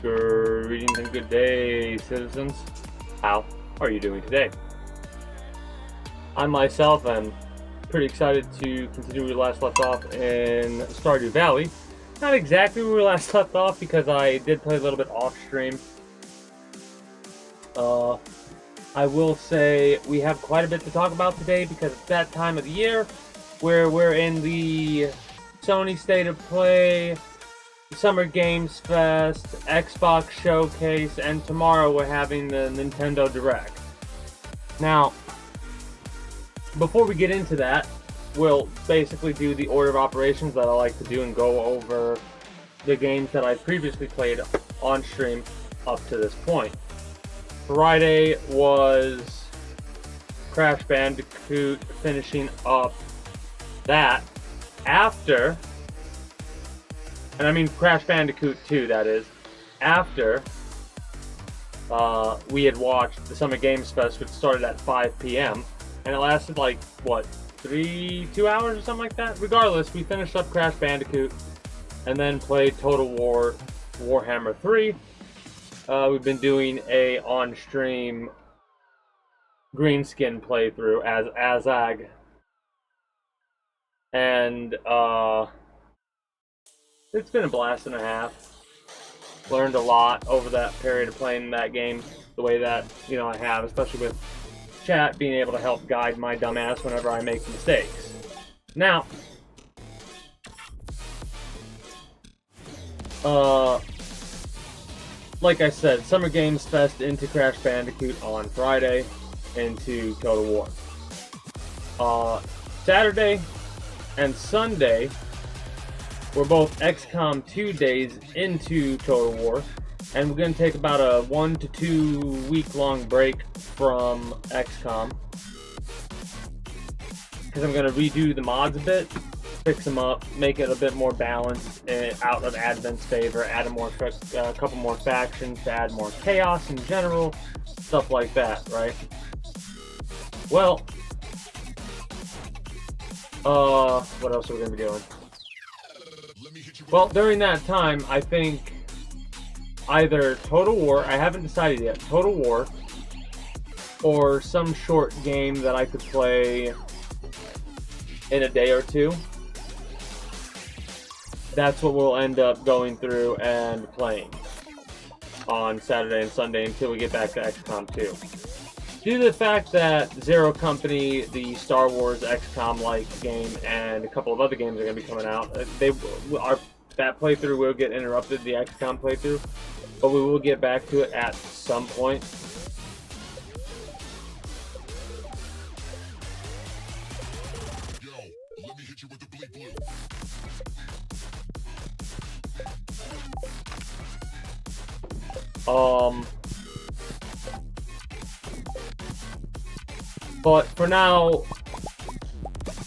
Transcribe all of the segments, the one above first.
Greetings and good day, citizens. How are you doing today? I myself am pretty excited to continue where we last left off in Stardew Valley. Not exactly where we last left off because I did play a little bit off stream. I will say we have quite a bit to talk about today because it's that time of the year where we're in the Sony State of Play, Summer Games Fest, Xbox Showcase, and tomorrow we're having the Nintendo Direct. Now, before we get into that, we'll basically do the order of operations that I like to do and go over the games that I previously played on stream up to this point. Friday was Crash Bandicoot, finishing up that after, and I mean Crash Bandicoot 2, that is, after we had watched the Summer Games Fest, which started at 5 p.m. and it lasted like, what, 2 hours or something like that? Regardless, we finished up Crash Bandicoot and then played Total War Warhammer 3. We've been doing a on-stream Greenskin playthrough as Azag. And it's been a blast and a half. Learned a lot over that period of playing that game the way that, you know, I have, especially with chat being able to help guide my dumbass whenever I make mistakes. Now, like I said, Summer Games Fest into Crash Bandicoot on Friday, into Total War. Saturday and Sunday were both XCOM 2 days into Total War, and we're going to take about a 1 to 2 week long break from XCOM because I'm going to redo the mods a bit, fix them up, make it a bit more balanced, out of Advent's favor, add a couple more factions to add more chaos in general, stuff like that, right? Well, what else are we going to be doing? Well, during that time, I think either Total War, I haven't decided yet, Total War, or some short game that I could play in a day or two. That's what we'll end up going through and playing on Saturday and Sunday until we get back to XCOM 2. Due to the fact that Zero Company, the Star Wars XCOM-like game, and a couple of other games are going to be coming out, that playthrough will get interrupted, the XCOM playthrough, but we will get back to it at some point. Yo, let me hit you with the bleep blue. But for now,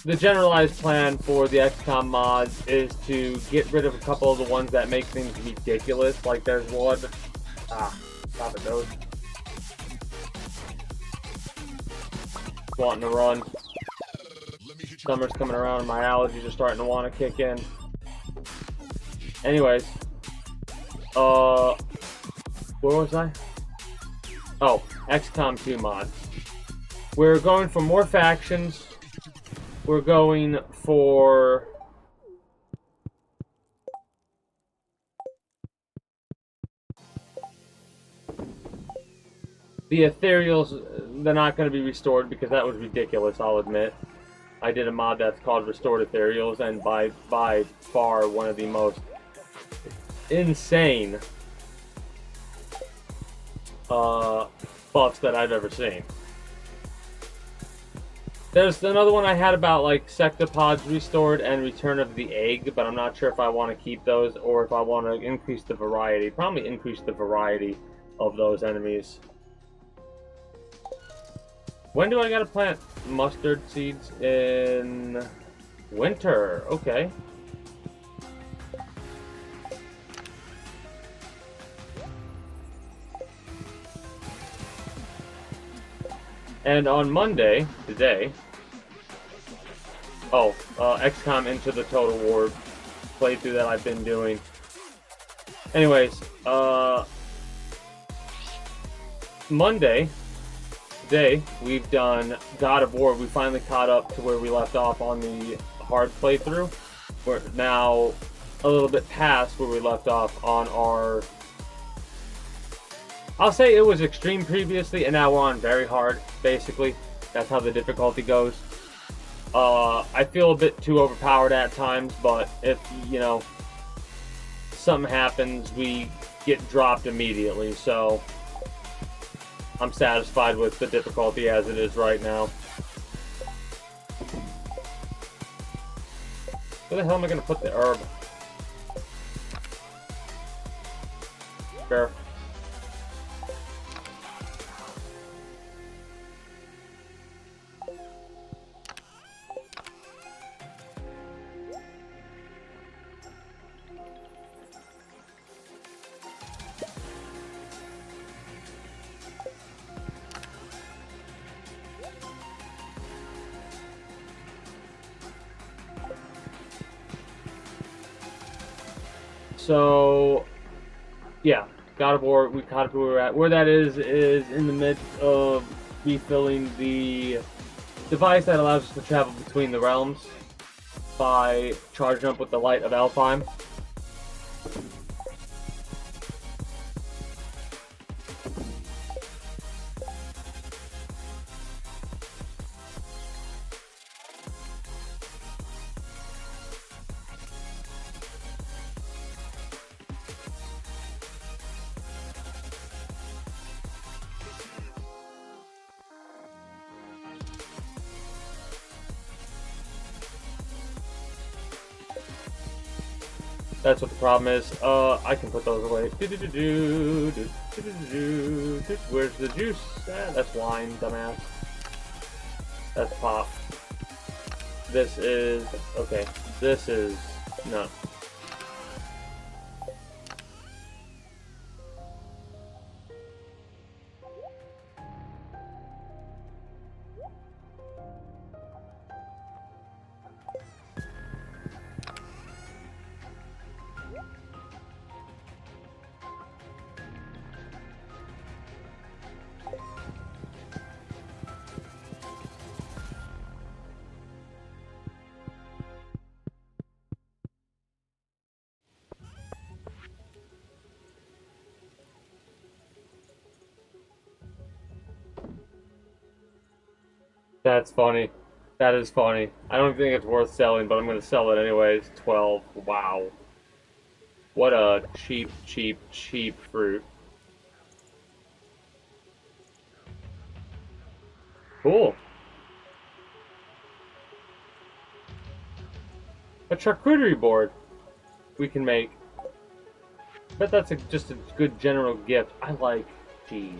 the generalized plan for the XCOM mods is to get rid of a couple of the ones that make things ridiculous. Like there's one, stop it, those. Wanting to run. Summer's coming around and my allergies are starting to want to kick in. Anyways, where was I? Oh, XCOM 2 mod. We're going for more factions. We're going for the ethereals. They're not going to be restored because that was ridiculous, I'll admit. I did a mod that's called Restored Ethereals, and by far one of the most insane buffs that I've ever seen. There's another one I had about like Sectopods restored and Return of the Egg, but I'm not sure if I want to keep those or if I want to increase the variety. Probably increase the variety of those enemies. When do I gotta plant mustard seeds? In winter. Okay. And on Monday, today, XCOM Into the Total War playthrough that I've been doing. Anyways, Monday, today, we've done God of War. We finally caught up to where we left off on the hard playthrough. We're now a little bit past where we left off on our... I'll say it was extreme previously, and now we're on very hard, basically. That's how the difficulty goes. I feel a bit too overpowered at times, but if, you know, something happens, we get dropped immediately, so I'm satisfied with the difficulty as it is right now. Where the hell am I going to put the herb? Sure. So, yeah, God of War, we caught up where we're at. Where that is in the midst of refilling the device that allows us to travel between the realms by charging up with the light of Alfheim. That's what the problem is. I can put those away. Where's the juice? That's wine, dumbass. That's pop. This is... okay. This is... no. That's funny. That is funny. I don't think it's worth selling, but I'm going to sell it anyways. 12. Wow. What a cheap, cheap, cheap fruit. Cool. A charcuterie board we can make. But that's just a good general gift. I like cheese.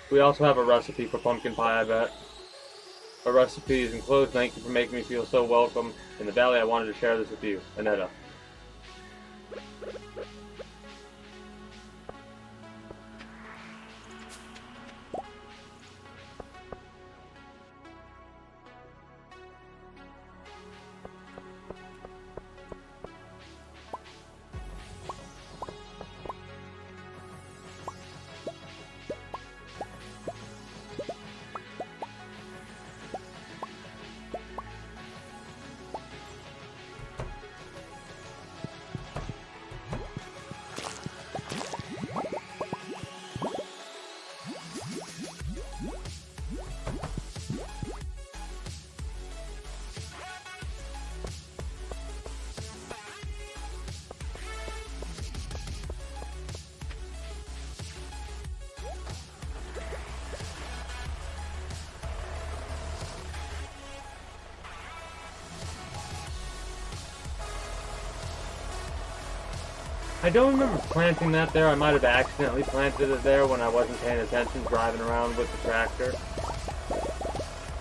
We also have a recipe for pumpkin pie, I bet. A recipe is enclosed. Thank you for making me feel so welcome in the valley. I wanted to share this with you, Annetta. I don't remember planting that there. I might have accidentally planted it there when I wasn't paying attention driving around with the tractor.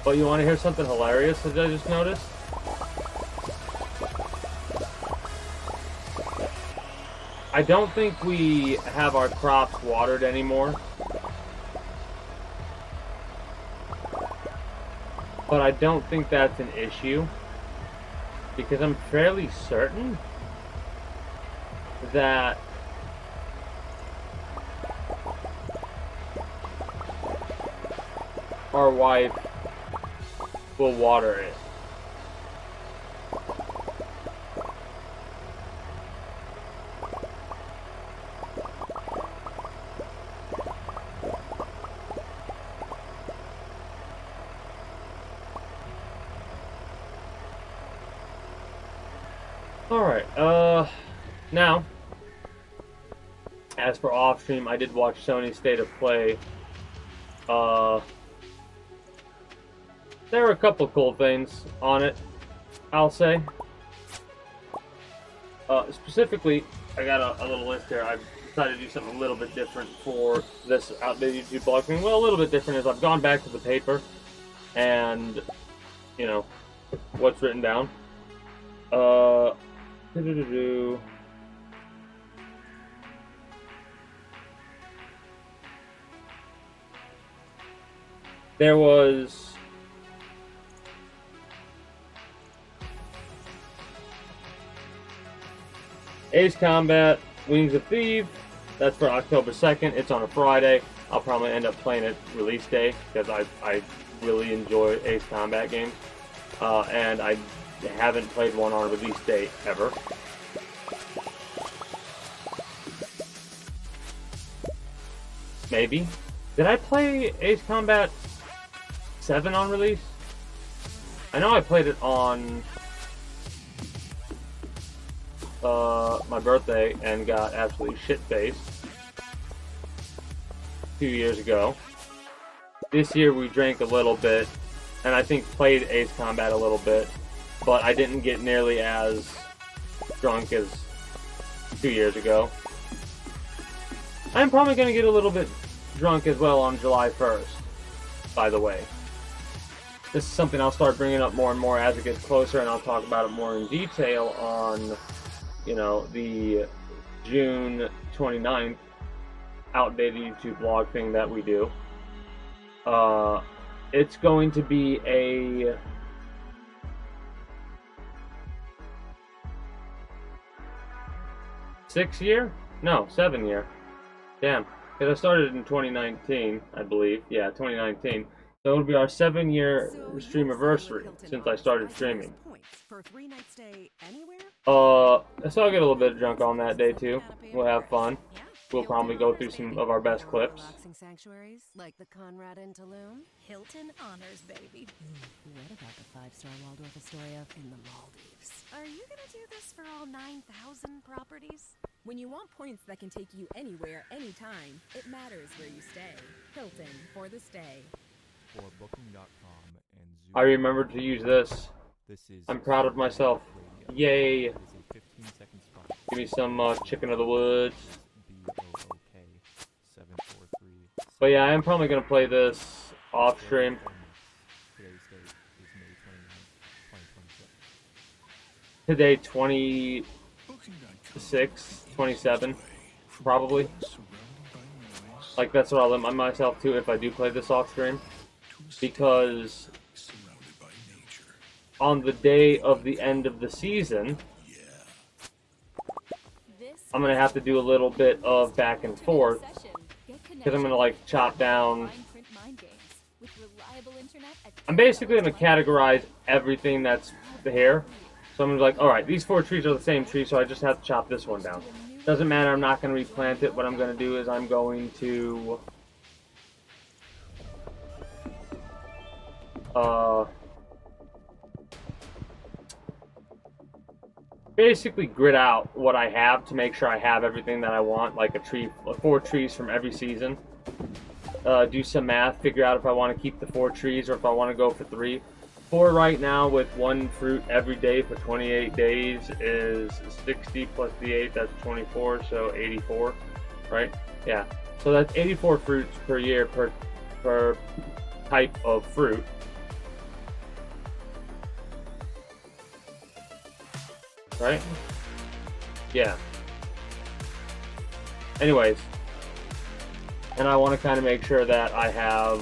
But you want to hear something hilarious that I just noticed? I don't think we have our crops watered anymore. But I don't think that's an issue. Because I'm fairly certain that our wife will water it. Alright, now, as for off stream, I did watch Sony's State of Play. There were a couple cool things on it, I'll say. Specifically, I got a little list here. I've decided to do something a little bit different for this outdated YouTube blog thing. Well, a little bit different is I've gone back to the paper and, you know, what's written down. There was Ace Combat, Wings of Thieves. That's for October 2nd. It's on a Friday. I'll probably end up playing it release day because I really enjoy Ace Combat games. And I haven't played one on release date ever. Maybe. Did I play Ace Combat 7 on release? I know I played it on my birthday and got absolutely shit-faced 2 years ago. This year we drank a little bit, and I think played Ace Combat a little bit, but I didn't get nearly as drunk as 2 years ago. I'm probably going to get a little bit drunk as well on July 1st, by the way. This is something I'll start bringing up more and more as it gets closer, and I'll talk about it more in detail on, you know, the June 29th outdated YouTube blog thing that we do. It's going to be a seven year. Damn. Because I started in 2019, I believe. Yeah, 2019. So it'll be our 7-year streamiversary since I started streaming. So I'll get a little bit drunk on that day too. We'll have fun. We'll probably go through some of our best clips. Sanctuaries like the Conrad in Tulum. Hilton honors, baby. What about the 5-star Waldorf Astoria in the Maldives? Are you gonna do this for all 9,000 properties? When you want points that can take you anywhere, anytime, it matters where you stay. Hilton for the stay. For booking.com and Zoom. I remembered to use this. This is I'm proud of myself. Yay! It is a 15-second spot. Give me some chicken of the woods. BOOK 743. But yeah, I'm probably gonna play this off stream. Today's date is May 29th, 2026. Today, 26, 27, probably. Like, that's what I'll limit myself to if I do play this off stream. Because on the day of the end of the season, I'm going to have to do a little bit of back and forth. Because I'm going to, like, chop down. I'm basically going to categorize everything that's here. So I'm going to be like, alright, these 4 trees are the same tree, so I just have to chop this one down. Doesn't matter, I'm not going to replant it. What I'm going to do is I'm going to basically grid out what I have to make sure I have everything that I want, like 4 trees from every season. Do some math, figure out if I want to keep the 4 trees or if I want to go for 3. 4 right now with 1 fruit every day for 28 days is 60 plus the 8, that's 24, so 84, right? Yeah, so that's 84 fruits per year per type of fruit. Right? Yeah. Anyways. And I want to kind of make sure that I have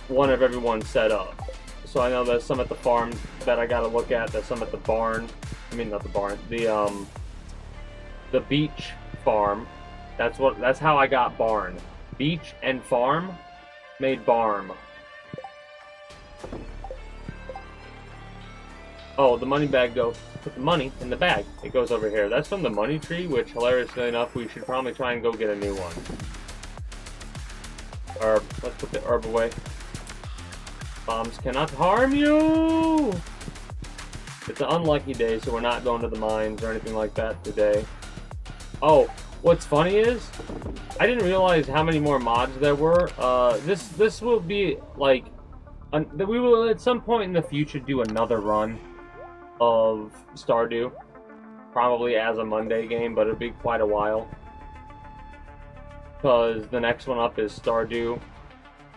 one of everyone set up. So I know there's some at the farm that I gotta look at, there's some at the barn I mean, not the barn. The beach farm. That's how I got barn. Beach and farm made barm. Oh, the money bag goes. Put the money in the bag. It goes over here. That's from the money tree, which, hilariously enough, we should probably try and go get a new one. Herb. Let's put the herb away. Bombs cannot harm you! It's an unlucky day, so we're not going to the mines or anything like that today. Oh, what's funny is, I didn't realize how many more mods there were. This will be, like, we will at some point in the future do another run of Stardew, probably as a Monday game, but it'll be quite a while, because the next one up is Stardew.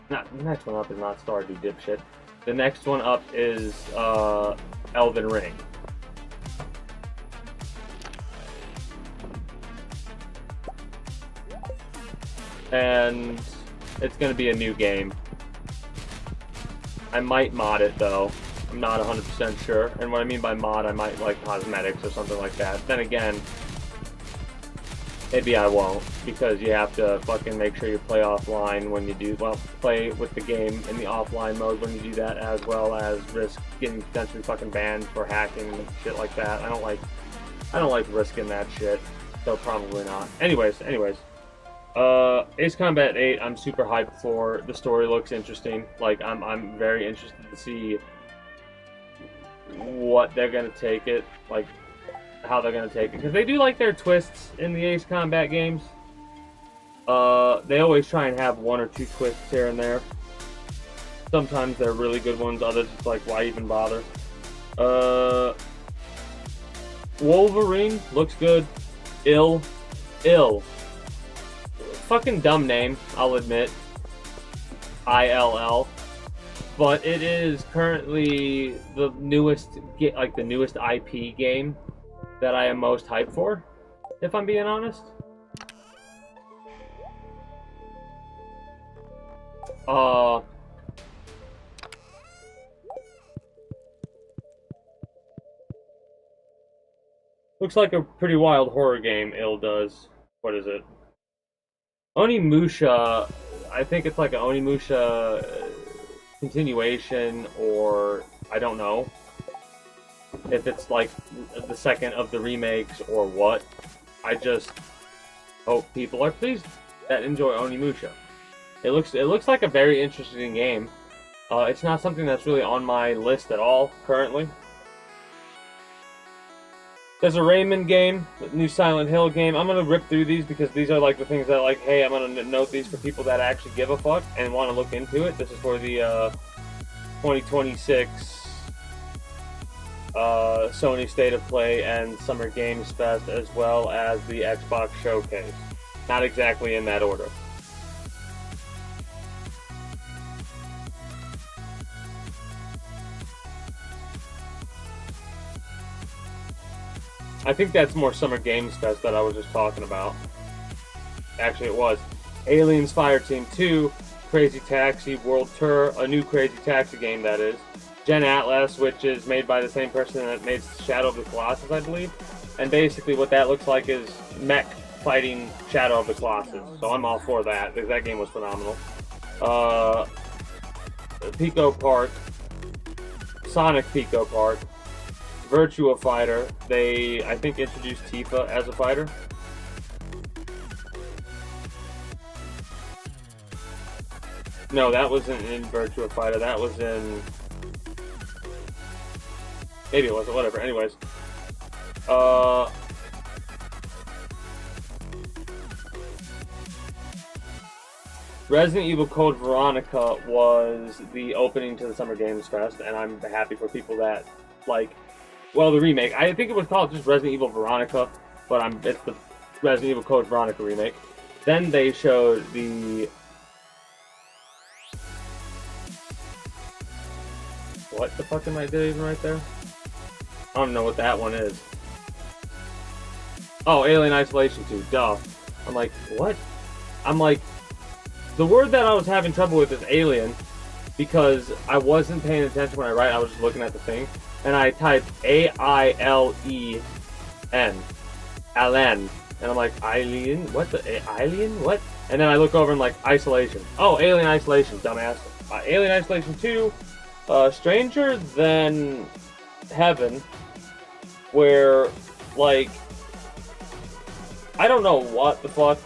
The next one up is not Stardew, dipshit. The next one up is Elden Ring. And it's gonna be a new game. I might mod it though. I'm not 100% sure. And what I mean by mod, I might like cosmetics or something like that. Then again, maybe I won't, because you have to fucking make sure you play offline when you do, well, play with the game in the offline mode when you do that, as well as risk getting potentially fucking banned for hacking and shit like that. I don't like risking that shit, so probably not. Anyways, Ace Combat 8, I'm super hyped for. The story looks interesting. Like, I'm very interested to see what they're gonna take it, like, how they're gonna take it, because they do like their twists in the Ace Combat games. They always try and have one or two twists here and there. Sometimes they're really good ones, others it's like, why even bother? Wolverine looks good. Ill. Fucking dumb name, I'll admit. ILL. But it is currently the newest, like the newest IP game that I am most hyped for, if I'm being honest. Looks like a pretty wild horror game, Ill does. What is it? Onimusha, I think it's like an Onimusha continuation, or I don't know if it's like the second of the remakes or what. I just hope people are pleased that enjoy Onimusha. It looks like a very interesting game. It's not something that's really on my list at all currently. There's a Rayman game, a new Silent Hill game. I'm gonna rip through these because these are like the things that, like, hey, I'm gonna note these for people that actually give a fuck and want to look into it. This is for the 2026 Sony State of Play and Summer Games Fest, as well as the Xbox Showcase. Not exactly in that order. I think that's more Summer Games Fest that I was just talking about. Actually, it was. Aliens Fireteam 2, Crazy Taxi World Tour, a new Crazy Taxi game, that is. Gen Atlas, which is made by the same person that made Shadow of the Colossus, I believe. And basically what that looks like is mech fighting Shadow of the Colossus. So I'm all for that, because that game was phenomenal. Pico Park, Sonic Pico Park, Virtua Fighter. They, I think, introduced Tifa as a fighter. No, that wasn't in Virtua Fighter. That was in... Maybe it wasn't. Whatever. Anyways. Resident Evil Code Veronica was the opening to the Summer Games Fest, and I'm happy for people that, like... Well, the remake. I think it was called just Resident Evil Veronica, but it's the Resident Evil Code Veronica remake. Then they showed the... What the fuck am I doing right there? I don't know what that one is. Oh, Alien Isolation 2. Duh. I'm like, what? I'm like, the word that I was having trouble with is alien, because I wasn't paying attention when I write. I was just looking at the thing. and I type AILEN, Alen, and I'm like, Alien? What the Alien? What? And then I look over and like Isolation. Oh, Alien Isolation, dumbass. Alien Isolation 2, Stranger Than Heaven, where like I don't know what the fuck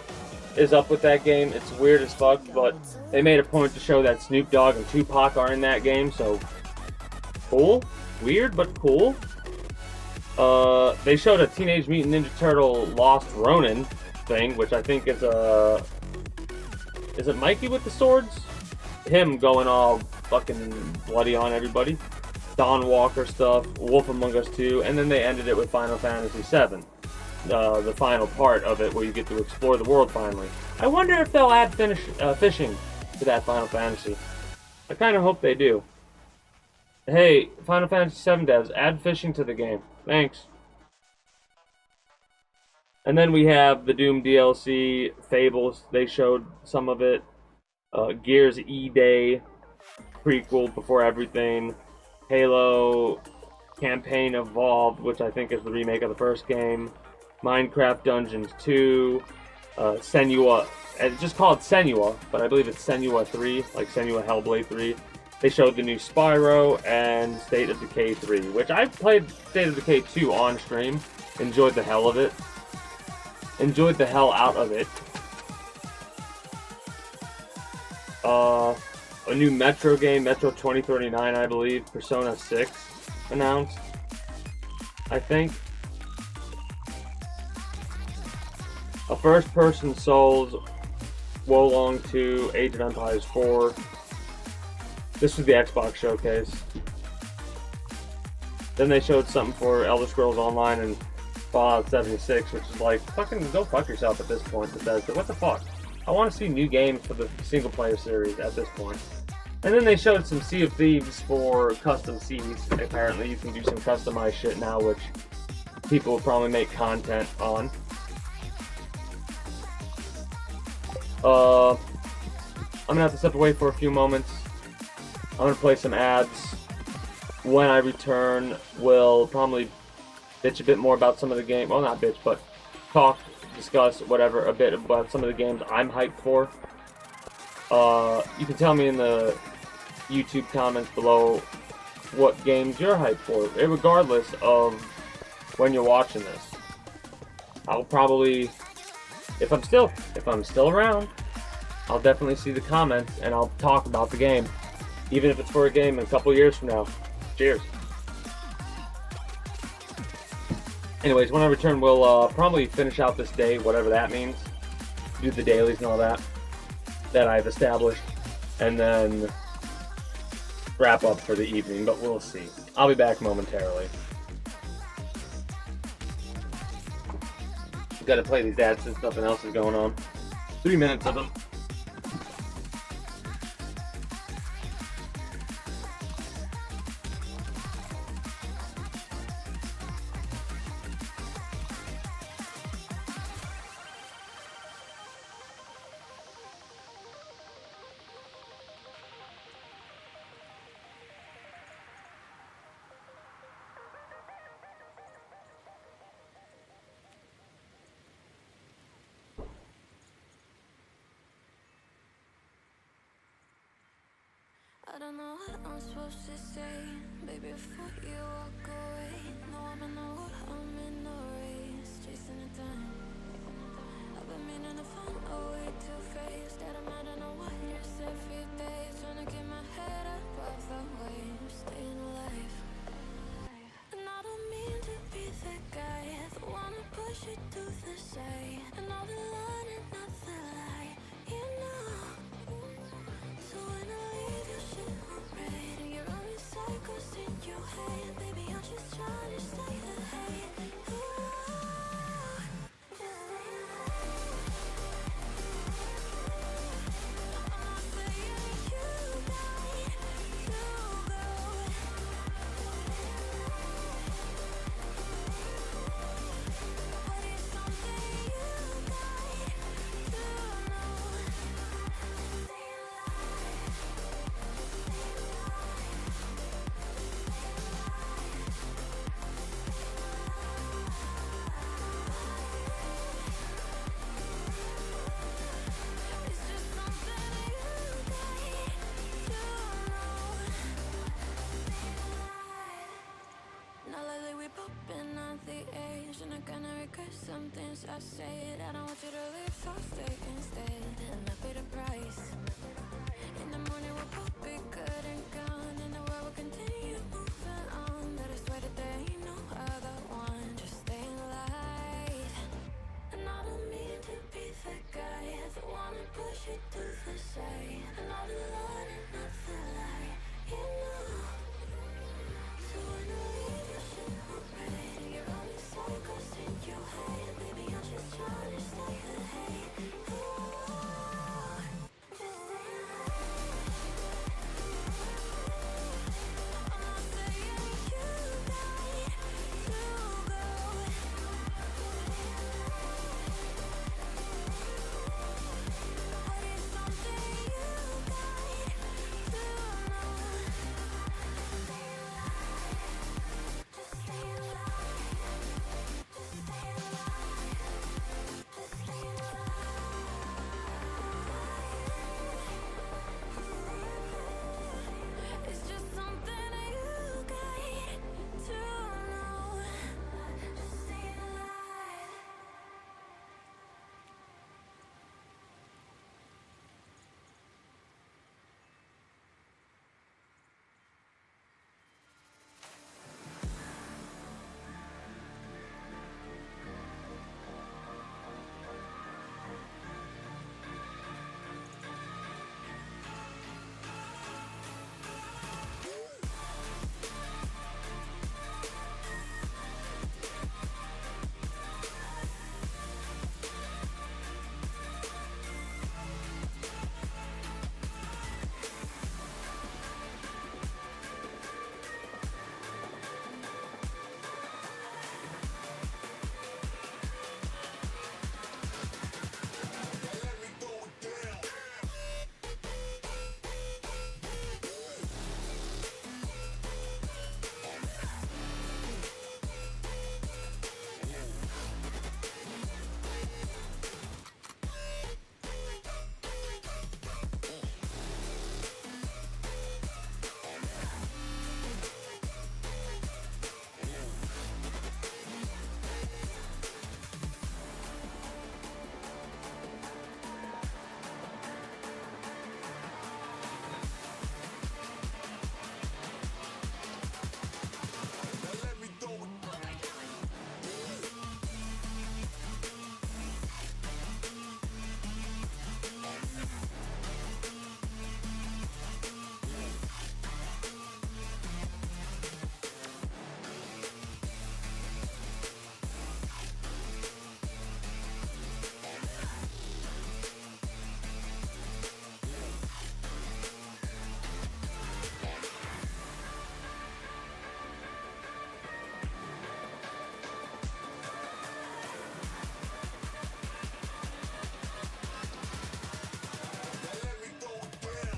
is up with that game. It's weird as fuck, but they made a point to show that Snoop Dogg and Tupac are in that game, so cool. Weird, but cool. They showed a Teenage Mutant Ninja Turtle Lost Ronin thing, which I think is a... Is it Mikey with the swords? Him going all fucking bloody on everybody. Dawn Walker stuff, Wolf Among Us 2, and then they ended it with Final Fantasy VII. The final part of it where you get to explore the world finally. I wonder if they'll add fishing to that Final Fantasy. I kind of hope they do. Hey, Final Fantasy VII devs, add fishing to the game. Thanks. And then we have the Doom DLC, Fables, they showed some of it. Gears E-Day, prequel before everything. Halo Campaign Evolved, which I think is the remake of the first game. Minecraft Dungeons 2, Senua, it's just called Senua, but I believe it's Senua 3, like Senua Hellblade 3. They showed the new Spyro and State of Decay 3, which I played State of Decay 2 on stream, enjoyed the hell of it. Enjoyed the hell out of it. A new Metro game, Metro 2039, I believe, Persona 6 announced, I think. A first-person Souls, Wolong 2, Age of Empires 4. This was the Xbox showcase. Then they showed something for Elder Scrolls Online and Fallout 76, which is like, fucking go fuck yourself at this point, Bethesda. What the fuck? I want to see new games for the single-player series at this point. And then they showed some Sea of Thieves for custom seas. Apparently you can do some customized shit now, which people will probably make content on. I'm gonna have to step away for a few moments. I'm gonna play some ads. When I return, we'll probably bitch a bit more about some of the game. Well, not bitch, but talk, discuss, whatever, a bit about some of the games I'm hyped for. You can tell me in the YouTube comments below what games you're hyped for, regardless of when you're watching this. I'll probably, if I'm still around, I'll definitely see the comments and I'll talk about the game, even if it's for a game in a couple years from now. Cheers. Anyways, when I return, we'll probably finish out this day, whatever that means. Do the dailies and all that I've established, and then wrap up for the evening, but we'll see. I'll be back momentarily. Gotta play these ads since nothing else is going on. 3 minutes of them. I don't know what I'm supposed to say, baby, before you walk away. No, I'm in the wood, I'm in the race, chasing the time. I've been meaning to find a way to face that I'm not in a wires every day, trying to get my head up off the waves, staying alive. And I don't mean to be the guy that wanna push you to the side, and all the line and not the lie, you know. So when I leave your shit on red, and you're running cycles in your head, baby, been at the age, and I'm gonna regret some things I said. I don't want you to leave, so stay instead. And I pay the price. In the morning we'll both be good and gone, and the world will continue moving on. But I swear that there ain't no other one. Just stay alive. And I don't mean to be the guy that wanna push you to the side. I know the light and not the light, you know. So when I leave, you should know right. You're only cycles in your head. Baby, I'm just trying to stay ahead. Oh, just stay alive. I'm not saying you got to go. But it's something you got to know. Stay alive. Just stay alive. Just stay alive. Just stay alive. It's just something you got to know. Just stay alive. Let me throw it down. Now let me throw it. Now let me throw it down.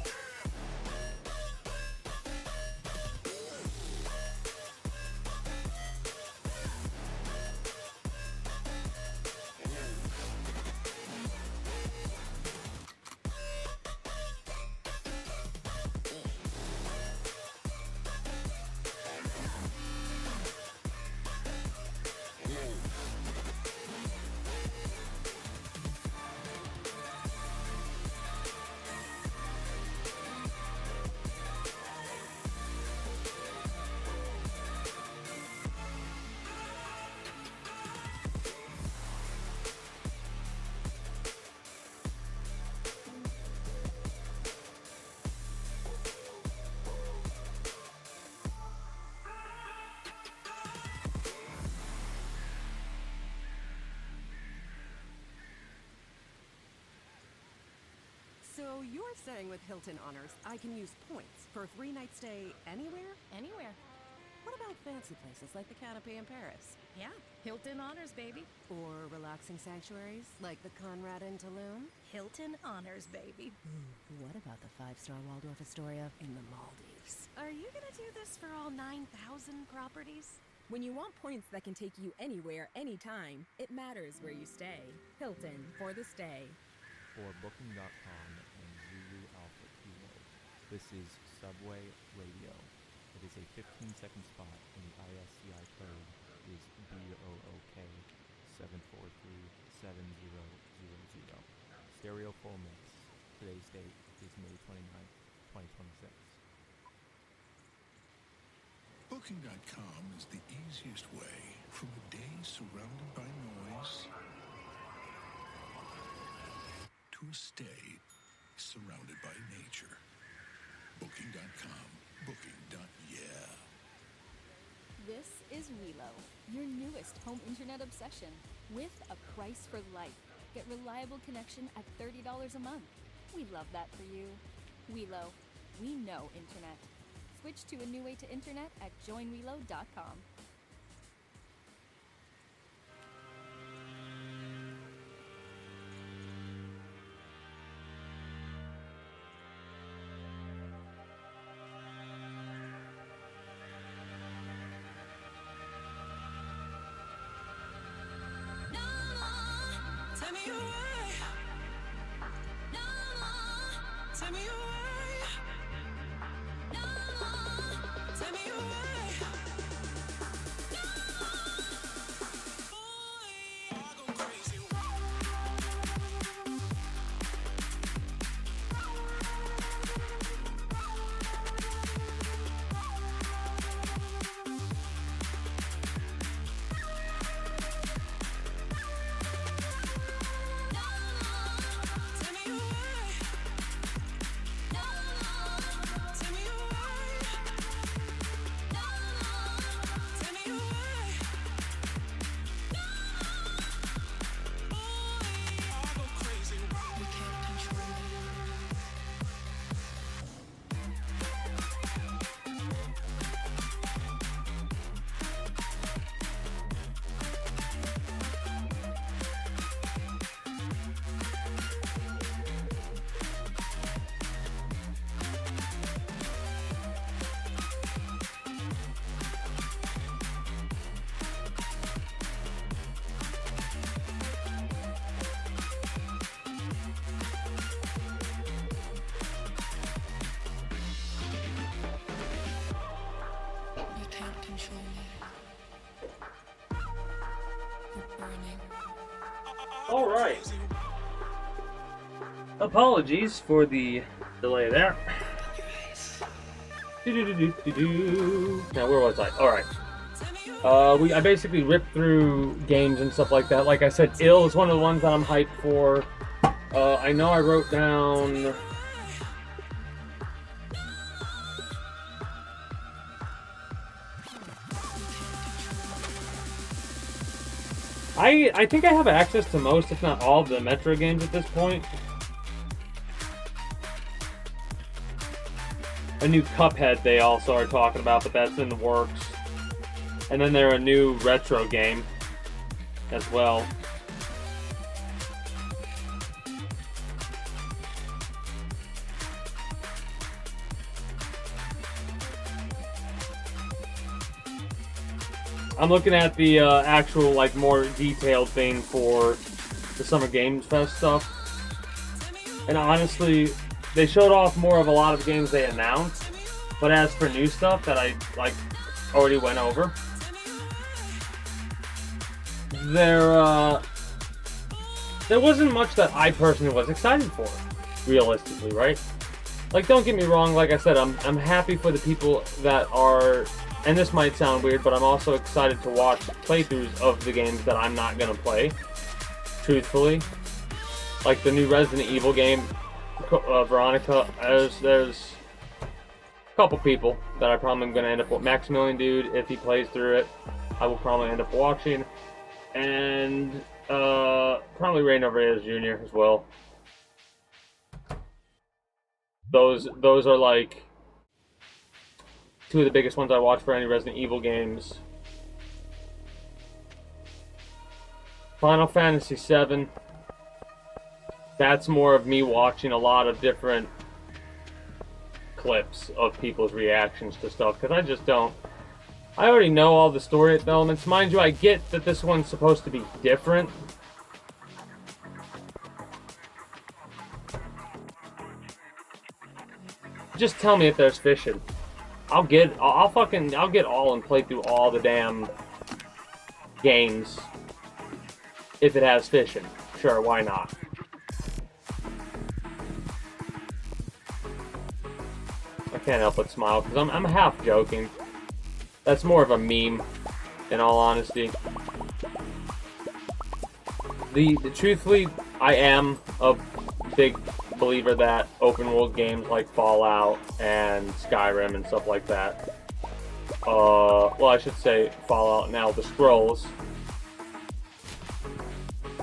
So you're saying with Hilton Honors, I can use points for a 3-night stay anywhere? Anywhere. What about fancy places like the Canopy in Paris? Yeah, Hilton Honors, baby. Or relaxing sanctuaries like the Conrad in Tulum? Hilton Honors, baby. What about the 5-star Waldorf Astoria in the Maldives? Are you gonna do this for all 9,000 properties? When you want points that can take you anywhere, anytime, it matters where you stay. Hilton, for the stay. For Booking.com and Zulu Alpha Kilo, this is Subway Radio. It is a 15-second spot, and the ISCI code is installments. Today's date is May 29th, 2026. Booking.com is the easiest way from a day surrounded by noise to a stay surrounded by nature. Booking.com. Booking.yeah. This is Welo, your newest home internet obsession, with a price for life. Get reliable connection at $30 a month. We love that for you. Welo, we know internet. Switch to a new way to internet at joinwelo.com. Tell me you're right. No, tell me you're right. No, tell me you're right. Boy, I go crazy. Tell me you're right. No, tell me you're right. No, tell me you're right. Boy, I go crazy. We can't control it. You can't control me. You're burning. All right. Apologies for the delay there. Do-do-do-do-do-do. Now, where was I? All right. I basically ripped through games and stuff like that. Like I said, Ill is one of the ones that I'm hyped for. I know I wrote down. I think I have access to most, if not all, of the Metro games at this point. A new Cuphead they also are talking about, but that's in the works. And then they're a new retro game as well. I'm looking at the actual, like, more detailed thing for the Summer Games Fest stuff. And honestly, they showed off more of a lot of games they announced. But as for new stuff that I, like, already went over, there wasn't much that I personally was excited for, realistically, right? Like, don't get me wrong, like I said, I'm happy for the people that are, and this might sound weird, but I'm also excited to watch playthroughs of the games that I'm not going to play, truthfully. Like the new Resident Evil game, Veronica, there's a couple people that I probably am going to end up with. Maximilian Dude, if he plays through it, I will probably end up watching. And probably Reino Reyes Jr. as well. Those are like two of the biggest ones I watch for any Resident Evil games. Final Fantasy VII. That's more of me watching a lot of different clips of people's reactions to stuff, because I just don't. I already know all the story elements. Mind you, I get that this one's supposed to be different. Just tell me if there's fishing. I'll get all and play through all the damn games if it has fishing. Sure, why not? can't help but smile because I'm half joking. That's more of a meme, in all honesty. The truthfully, I am a big believer that open world games like Fallout and Skyrim and stuff like that. Well, I should say Fallout and Elder Scrolls.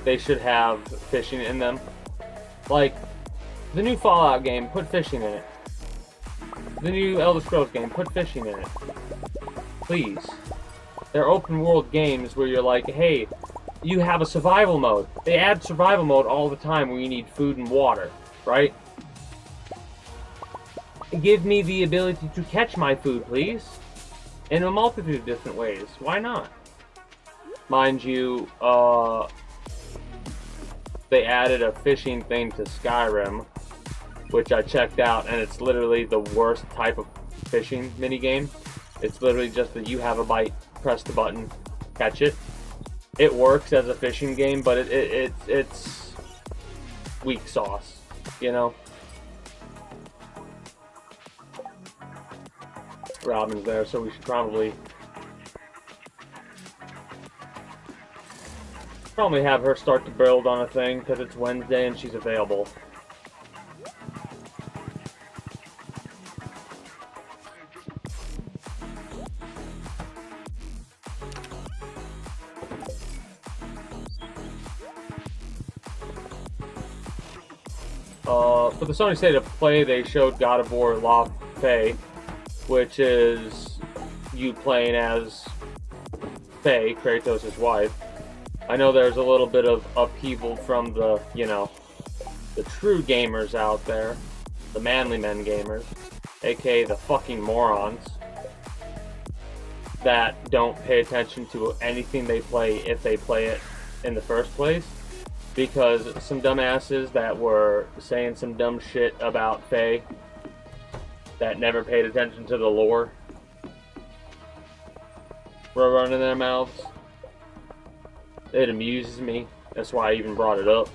They should have fishing in them. Like, the new Fallout game, put fishing in it. The new Elder Scrolls game, put fishing in it. Please. They're open world games where you're like, hey, you have a survival mode. They add survival mode all the time where you need food and water, right? Give me the ability to catch my food, please. In a multitude of different ways. Why not? Mind you, they added a fishing thing to Skyrim, which I checked out, and it's literally the worst type of fishing minigame. It's literally just that you have a bite, press the button, catch it. It works as a fishing game, but it's weak sauce, you know? Robin's there, so we should probably have her start to build on a thing, because it's Wednesday and she's available. For the Sony State of Play, they showed God of War La Faye, which is you playing as Faye, Kratos' wife. I know there's a little bit of upheaval from the, you know, the true gamers out there, the manly men gamers, aka the fucking morons, that don't pay attention to anything they play if they play it in the first place. Because some dumbasses that were saying some dumb shit about Faye that never paid attention to the lore were running their mouths. It amuses me. That's why I even brought it up.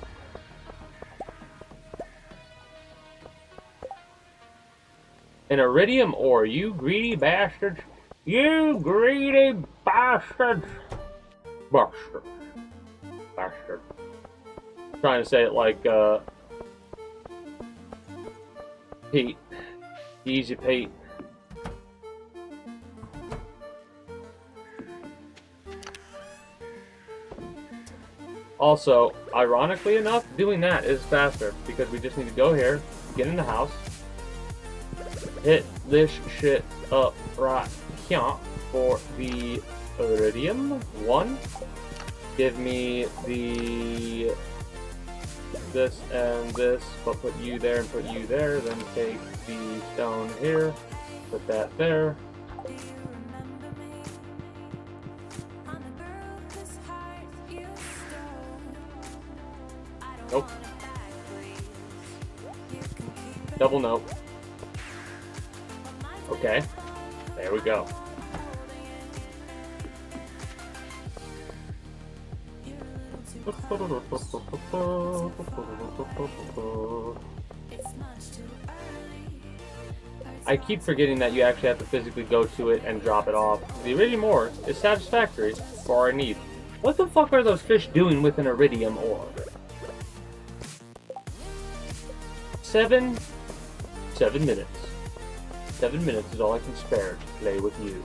An iridium ore, you greedy bastards. You greedy bastards. Bastard. Bastard. Trying to say it like Pete. Easy Pete. Also, ironically enough, doing that is faster because we just need to go here, get in the house, hit this shit up right here for the iridium. 1. Give me the this and this, but put you there and put you there, then take the stone here, put that there. Nope. Double nope. Okay. There we go. I keep forgetting that you actually have to physically go to it and drop it off. The iridium ore is satisfactory for our need. What the fuck are those fish doing with an iridium ore? 7 minutes. 7 minutes is all I can spare to play with you.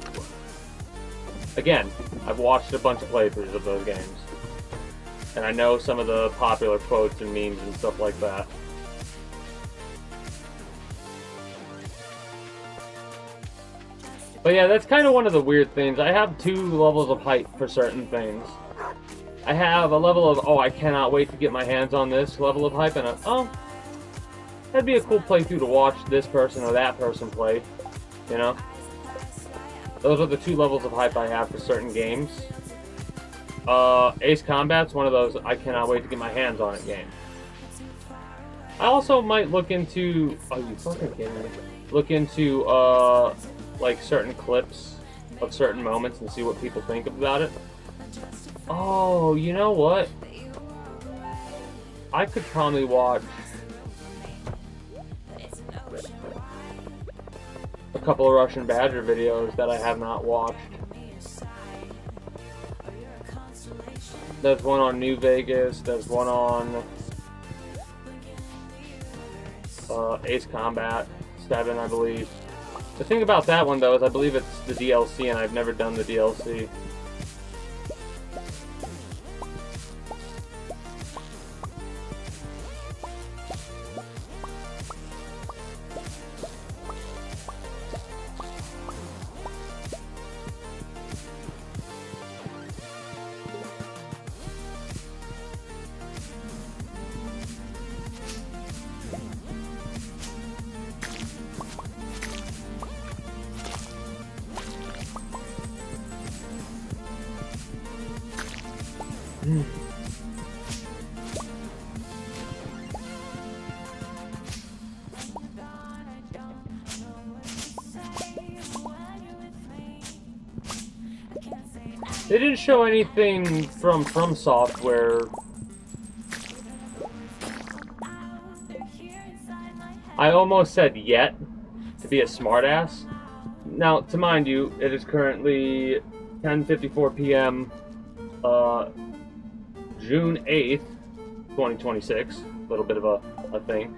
Again, I've watched a bunch of playthroughs of those games. And I know some of the popular quotes and memes and stuff like that. But yeah, that's kind of one of the weird things. I have 2 levels of hype for certain things. I have a level of, oh, I cannot wait to get my hands on this level of hype, and a, oh, that'd be a cool playthrough to watch this person or that person play, you know? Those are the 2 levels of hype I have for certain games. Ace Combat's one of those I cannot wait to get my hands on it game. I also might look into, oh, you fucking kidding me? Look into, like certain clips of certain moments and see what people think about it. Oh, you know what? I could probably watch couple of Russian Badger videos that I have not watched. There's one on New Vegas. There's one on Ace Combat 7, I believe. The thing about that one, though, is I believe it's the DLC, and I've never done the DLC. They didn't show anything from Software. I almost said yet, to be a smartass. Now, to mind you, it is currently 10:54 p.m. June 8th, 2026. A little bit of a thing.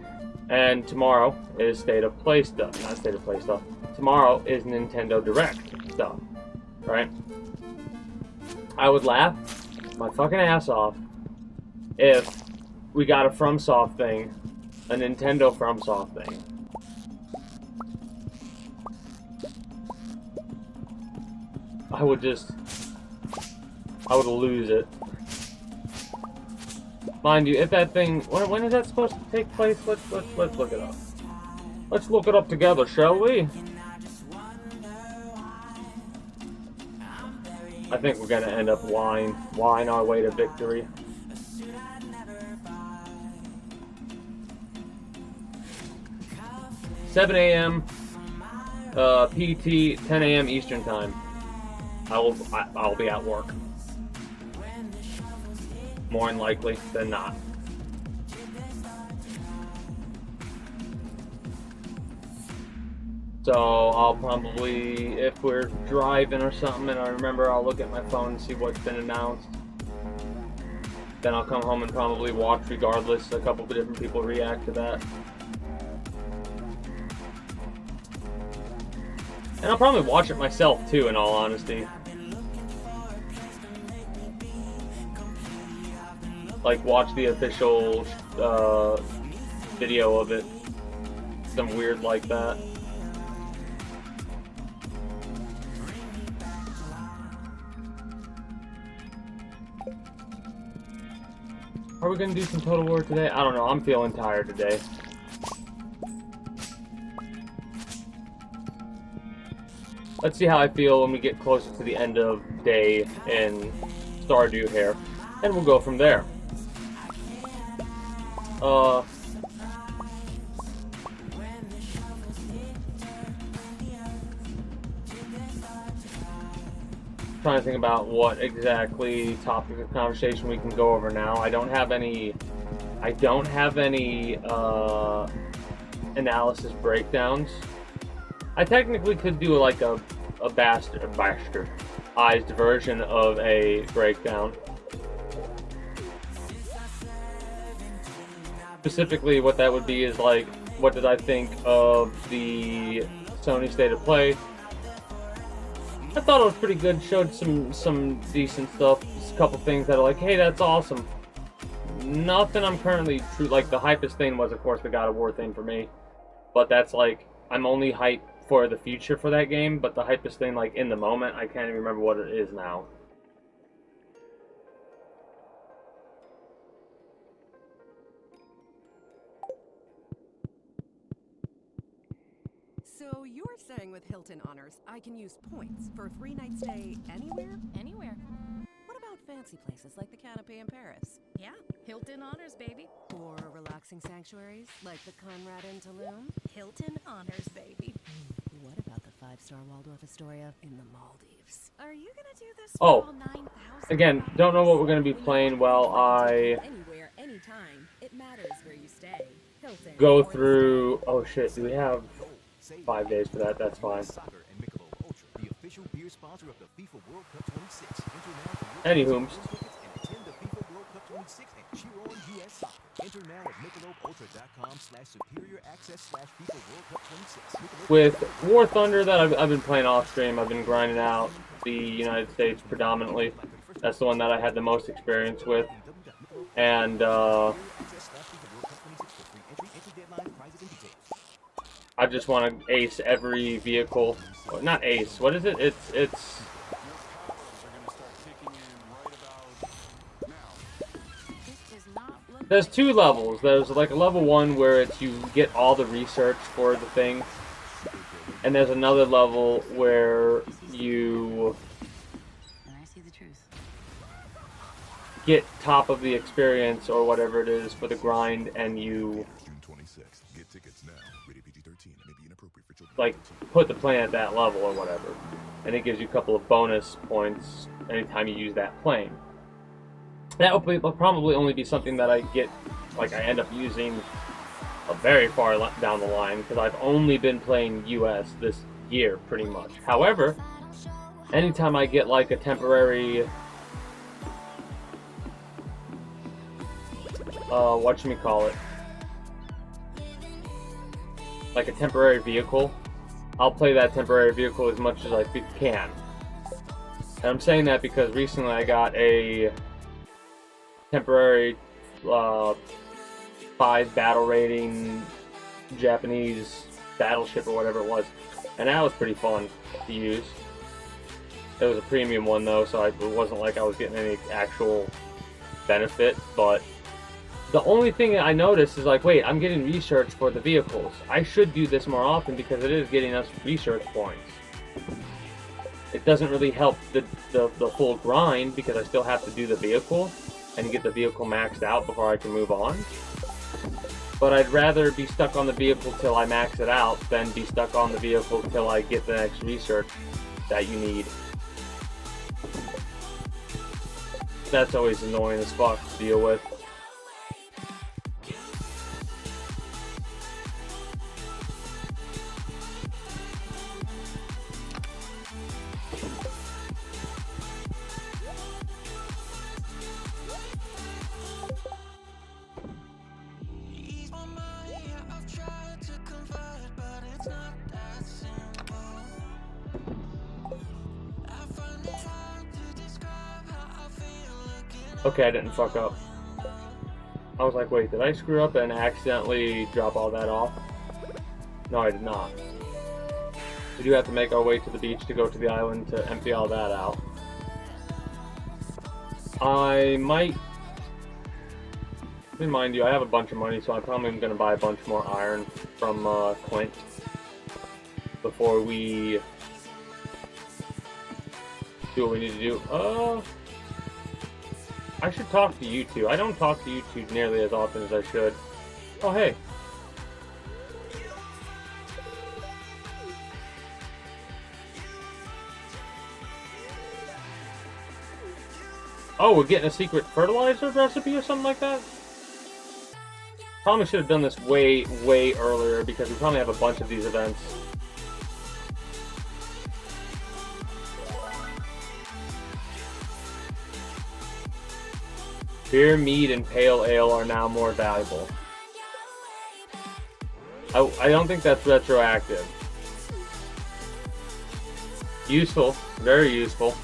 And tomorrow is State of Play stuff. Not State of Play stuff. Tomorrow is Nintendo Direct stuff. Right? I would laugh my fucking ass off if we got a FromSoft thing, a Nintendo FromSoft thing. I would lose it. Mind you, if that thing, when is that supposed to take place? Let's look it up. Let's look it up together, shall we? I think we're gonna end up lying our way to victory. $7 a.m. PT, 10 a.m. Eastern time. I'll be at work. More than likely than not. So I'll probably, if we're driving or something and I remember, I'll look at my phone and see what's been announced. Then I'll come home and probably watch regardless. A couple of different people react to that. And I'll probably watch it myself too, in all honesty. Like, watch the official video of it. Some weird like that. Are we gonna do some Total War today? I don't know, I'm feeling tired today. Let's see how I feel when we get closer to the end of day in Stardew here. And we'll go from there. Trying to think about what exactly topic of conversation we can go over now. I don't have any analysis breakdowns. I technically could do like a bastardized version of a breakdown. Specifically, what that would be is like, what did I think of the Sony State of Play? I thought it was pretty good. Showed some decent stuff. Just a couple things that are like, hey, that's awesome. Nothing I'm currently true. Like the hypest thing was, of course, the God of War thing for me. But that's like, I'm only hyped for the future for that game. But the hypest thing, like in the moment, I can't even remember what it is now. So you're saying with Hilton Honors, I can use points for a 3-night stay anywhere? Anywhere. What about fancy places like the Canopy in Paris? Yeah, Hilton Honors, baby. Or relaxing sanctuaries like the Conrad in Tulum? Hilton Honors, baby. What about the 5-star Waldorf Astoria in the Maldives? Are you gonna do this for all 9,000? Again, don't know what we're gonna be playing while I Anywhere, anytime. It matters where you stay. Hilton go through. Oh shit, do we have 5 days for that. That's fine. Soccer and Michelob Ultra, the official beer sponsor of the FIFA World Cup 26. Enter now for your Anywho, tickets and attend the FIFA World Cup 26 and cheer on US soccer. Enter now at MichelobUltra.com/superior access/FIFA World Cup 26. with War Thunder that I've been playing off stream, I've been grinding out the United States predominantly. That's the one that I had the most experience with. And I just want to ace every vehicle. Well, not ace. What is it? It's. There's 2 levels. There's like a level 1 where it's you get all the research for the thing, and there's another level where you get top of the experience or whatever it is for the grind, and you like put the plane at that level or whatever, and it gives you a couple of bonus points anytime you use that plane. That will probably only be something that I get, like I end up using a very far down the line, because I've only been playing US this year pretty much. However, anytime I get like a temporary whatchamacallit, like a temporary vehicle, I'll play that temporary vehicle as much as I can. And I'm saying that because recently I got a temporary 5 battle rating Japanese battleship or whatever it was, and that was pretty fun to use. It was a premium one though, so it wasn't like I was getting any actual benefit, but the only thing I noticed is like, wait, I'm getting research for the vehicles. I should do this more often because it is getting us research points. It doesn't really help the full grind because I still have to do the vehicle and get the vehicle maxed out before I can move on. But I'd rather be stuck on the vehicle till I max it out than be stuck on the vehicle till I get the next research that you need. That's always annoying as fuck to deal with. Okay, I didn't fuck up. I was like, wait, did I screw up and accidentally drop all that off? No, I did not. We do have to make our way to the beach to go to the island to empty all that out. I might... Remind you, I have a bunch of money, so I'm probably going to buy a bunch more iron from Clint before we do what we need to do. I should talk to you two. I don't talk to you two nearly as often as I should. Oh, hey. Oh, we're getting a secret fertilizer recipe or something like that? Probably should have done this way, way earlier because we probably have a bunch of these events. Beer, mead, and pale ale are now more valuable. I don't think that's retroactive. Useful. Very useful.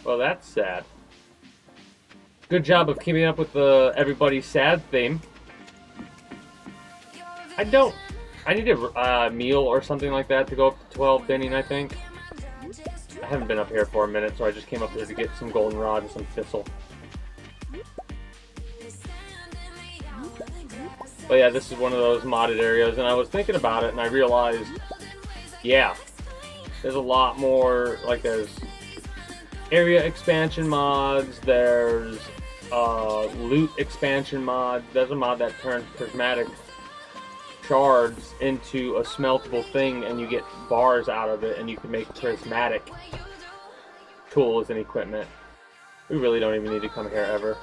Well, that's sad. Good job of keeping up with the everybody's sad theme. I need a meal or something like that to go up to 12 binning, I think. I haven't been up here for a minute, so I just came up here to get some goldenrod and some thistle. But yeah, this is one of those modded areas, and I was thinking about it, and I realized, yeah, there's a lot more, like there's area expansion mods, there's loot expansion mod. There's a mod that turns prismatic shards into a smeltable thing, and you get bars out of it, and you can make prismatic tools and equipment. We really don't even need to come here ever.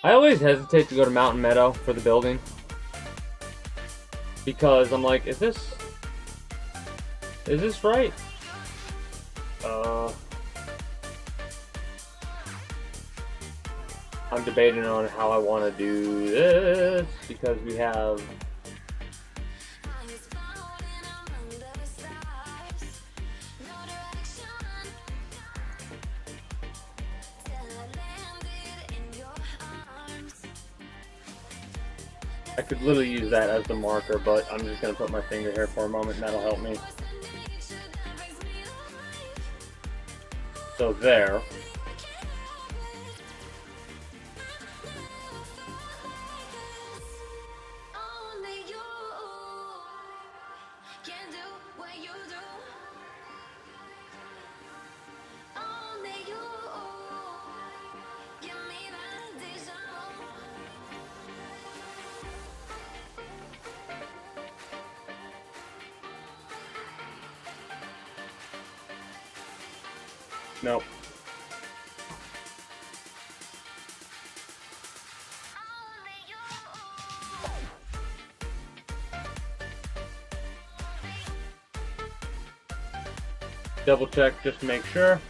I always hesitate to go to Mountain Meadow for the building, because I'm like, is this right? I'm debating on how I want to do this, because we have I could literally use that as the marker, but I'm just going to put my finger here for a moment, and that'll help me. So there. Nope. Double check just to make sure.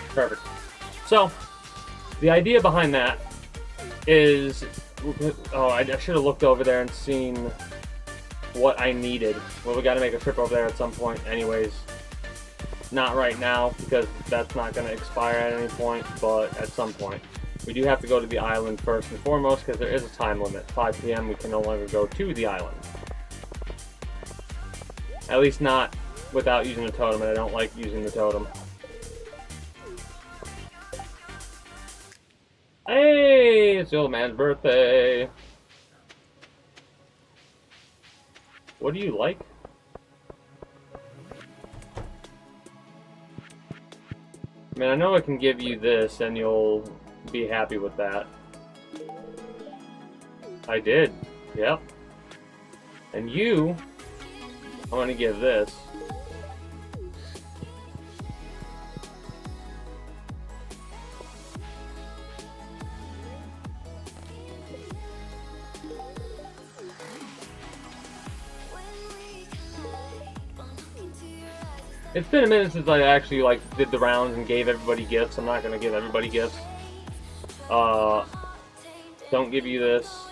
Perfect. So, the idea behind that is, oh, I should have looked over there and seen what I needed. Well, we got to make a trip over there at some point anyways. Not right now, because that's not going to expire at any point, but at some point. We do have to go to the island first and foremost, because there is a time limit. 5 PM, we can no longer go to the island. At least not without using the totem, and I don't like using the totem. Hey, it's the old man's birthday. What do you like? I mean, I know I can give you this, and you'll be happy with that. I did. Yep. And you, I'm gonna give this. It's been a minute since I actually did the rounds and gave everybody gifts. I'm not gonna give everybody gifts. Don't give you this.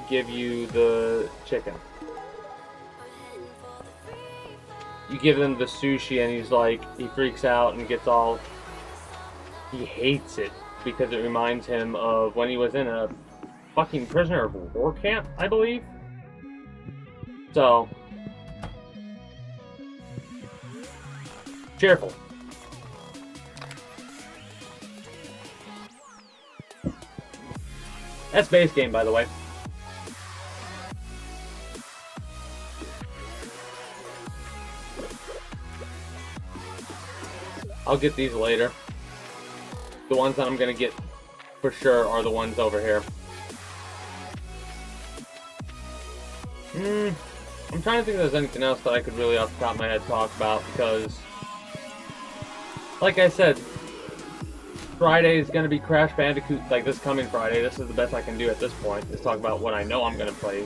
Give you the chicken. You give him the sushi and he's like, he freaks out and gets all, he hates it because it reminds him of when he was in a fucking prisoner of war camp, I believe. So, cheerful. That's base game, by the way. I'll get these later. The ones that I'm gonna get for sure are the ones over here. I'm trying to think if there's anything else that I could really off the top of my head talk about, because like I said, Friday is going to be Crash Bandicoot, like this coming Friday. This is the best I can do at this point, is talk about what I know I'm going to play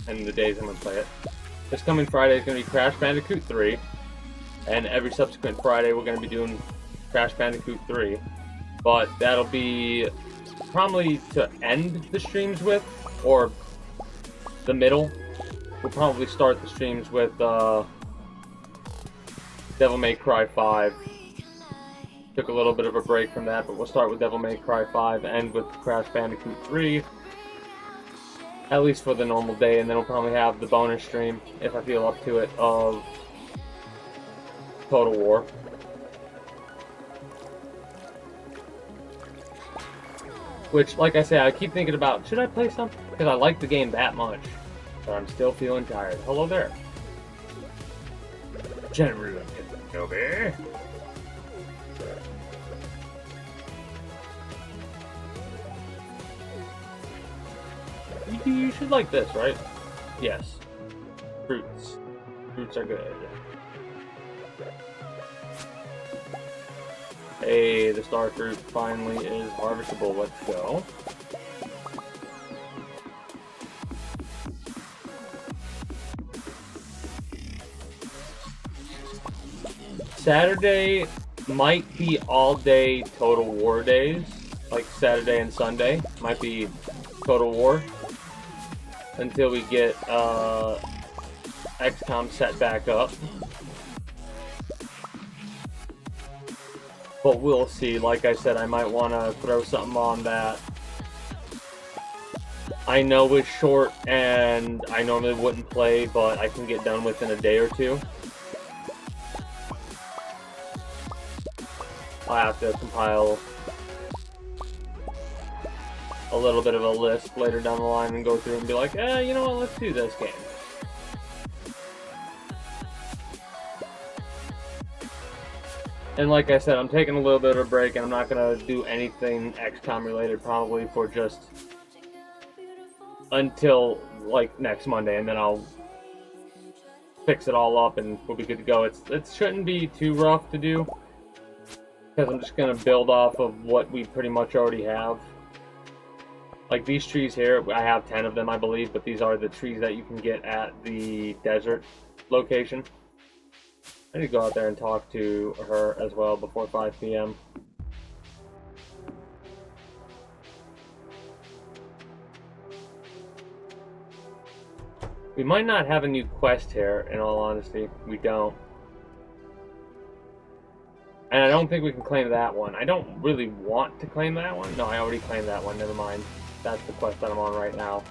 and the days I'm going to play it. This coming Friday is going to be Crash Bandicoot 3, and every subsequent Friday we're going to be doing Crash Bandicoot 3. But that'll be probably to end the streams with, or the middle. We'll probably start the streams with Devil May Cry 5. Took a little bit of a break from that, but we'll start with Devil May Cry 5, end with Crash Bandicoot 3, at least for the normal day, and then we'll probably have the bonus stream, if I feel up to it, of Total War. Which, like I say, I keep thinking about, should I play some? Because I like the game that much. But I'm still feeling tired. Hello there. General Kenobi. You should like this, right? Yes. Fruits. Fruits are good. Hey, the star fruit finally is harvestable. Let's go. Saturday might be all day Total War days. Like Saturday and Sunday might be Total War. Until we get XCOM set back up. But we'll see. Like I said, I might want to throw something on that I know it's short and I normally wouldn't play, but I can get done within a day or two. I'll have to compile a little bit of a list later down the line and go through and be like, you know what, let's do this game. And like I said, I'm taking a little bit of a break and I'm not going to do anything XCOM related probably for just until like next Monday, and then I'll fix it all up and we'll be good to go. It shouldn't be too rough to do because I'm just going to build off of what we pretty much already have. Like these trees here, I have 10 of them I believe, but these are the trees that you can get at the desert location. I need to go out there and talk to her as well before 5 p.m. We might not have a new quest here, in all honesty. We don't. And I don't think we can claim that one. I don't really want to claim that one. No, I already claimed that one. Never mind. That's the quest that I'm on right now.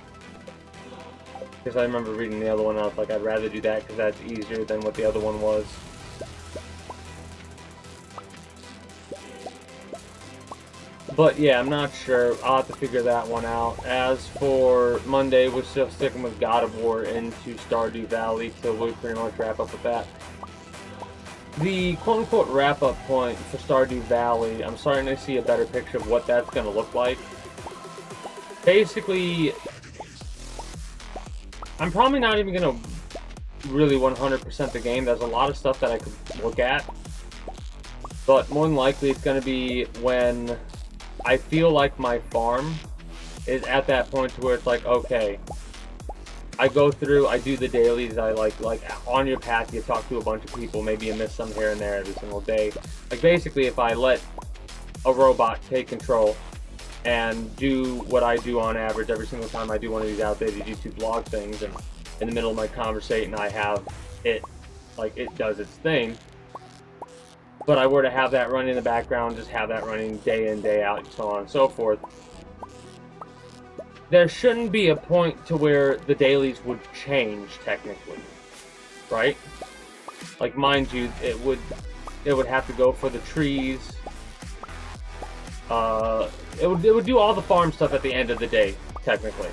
Because I remember reading the other one, I was like, I'd rather do that because that's easier than what the other one was. But yeah, I'm not sure. I'll have to figure that one out. As for Monday, we're still sticking with God of War into Stardew Valley till we pretty much wrap up with that. The quote-unquote wrap-up point for Stardew Valley, I'm starting to see a better picture of what that's going to look like. Basically, I'm probably not even going to really 100% the game. There's a lot of stuff that I could look at. But more than likely, it's going to be when I feel like my farm is at that point to where it's like, okay, I go through, I do the dailies, I like on your path you talk to a bunch of people, maybe you miss some here and there every single day. Like basically if I let a robot take control and do what I do on average every single time I do one of these outdated YouTube blog things, and in the middle of my conversation I have it, like it does its thing. But I were to have that running in the background, just have that running day in, day out, and so on and so forth, there shouldn't be a point to where the dailies would change, technically. Right? Like, mind you, it would have to go for the trees. It would do all the farm stuff at the end of the day, technically.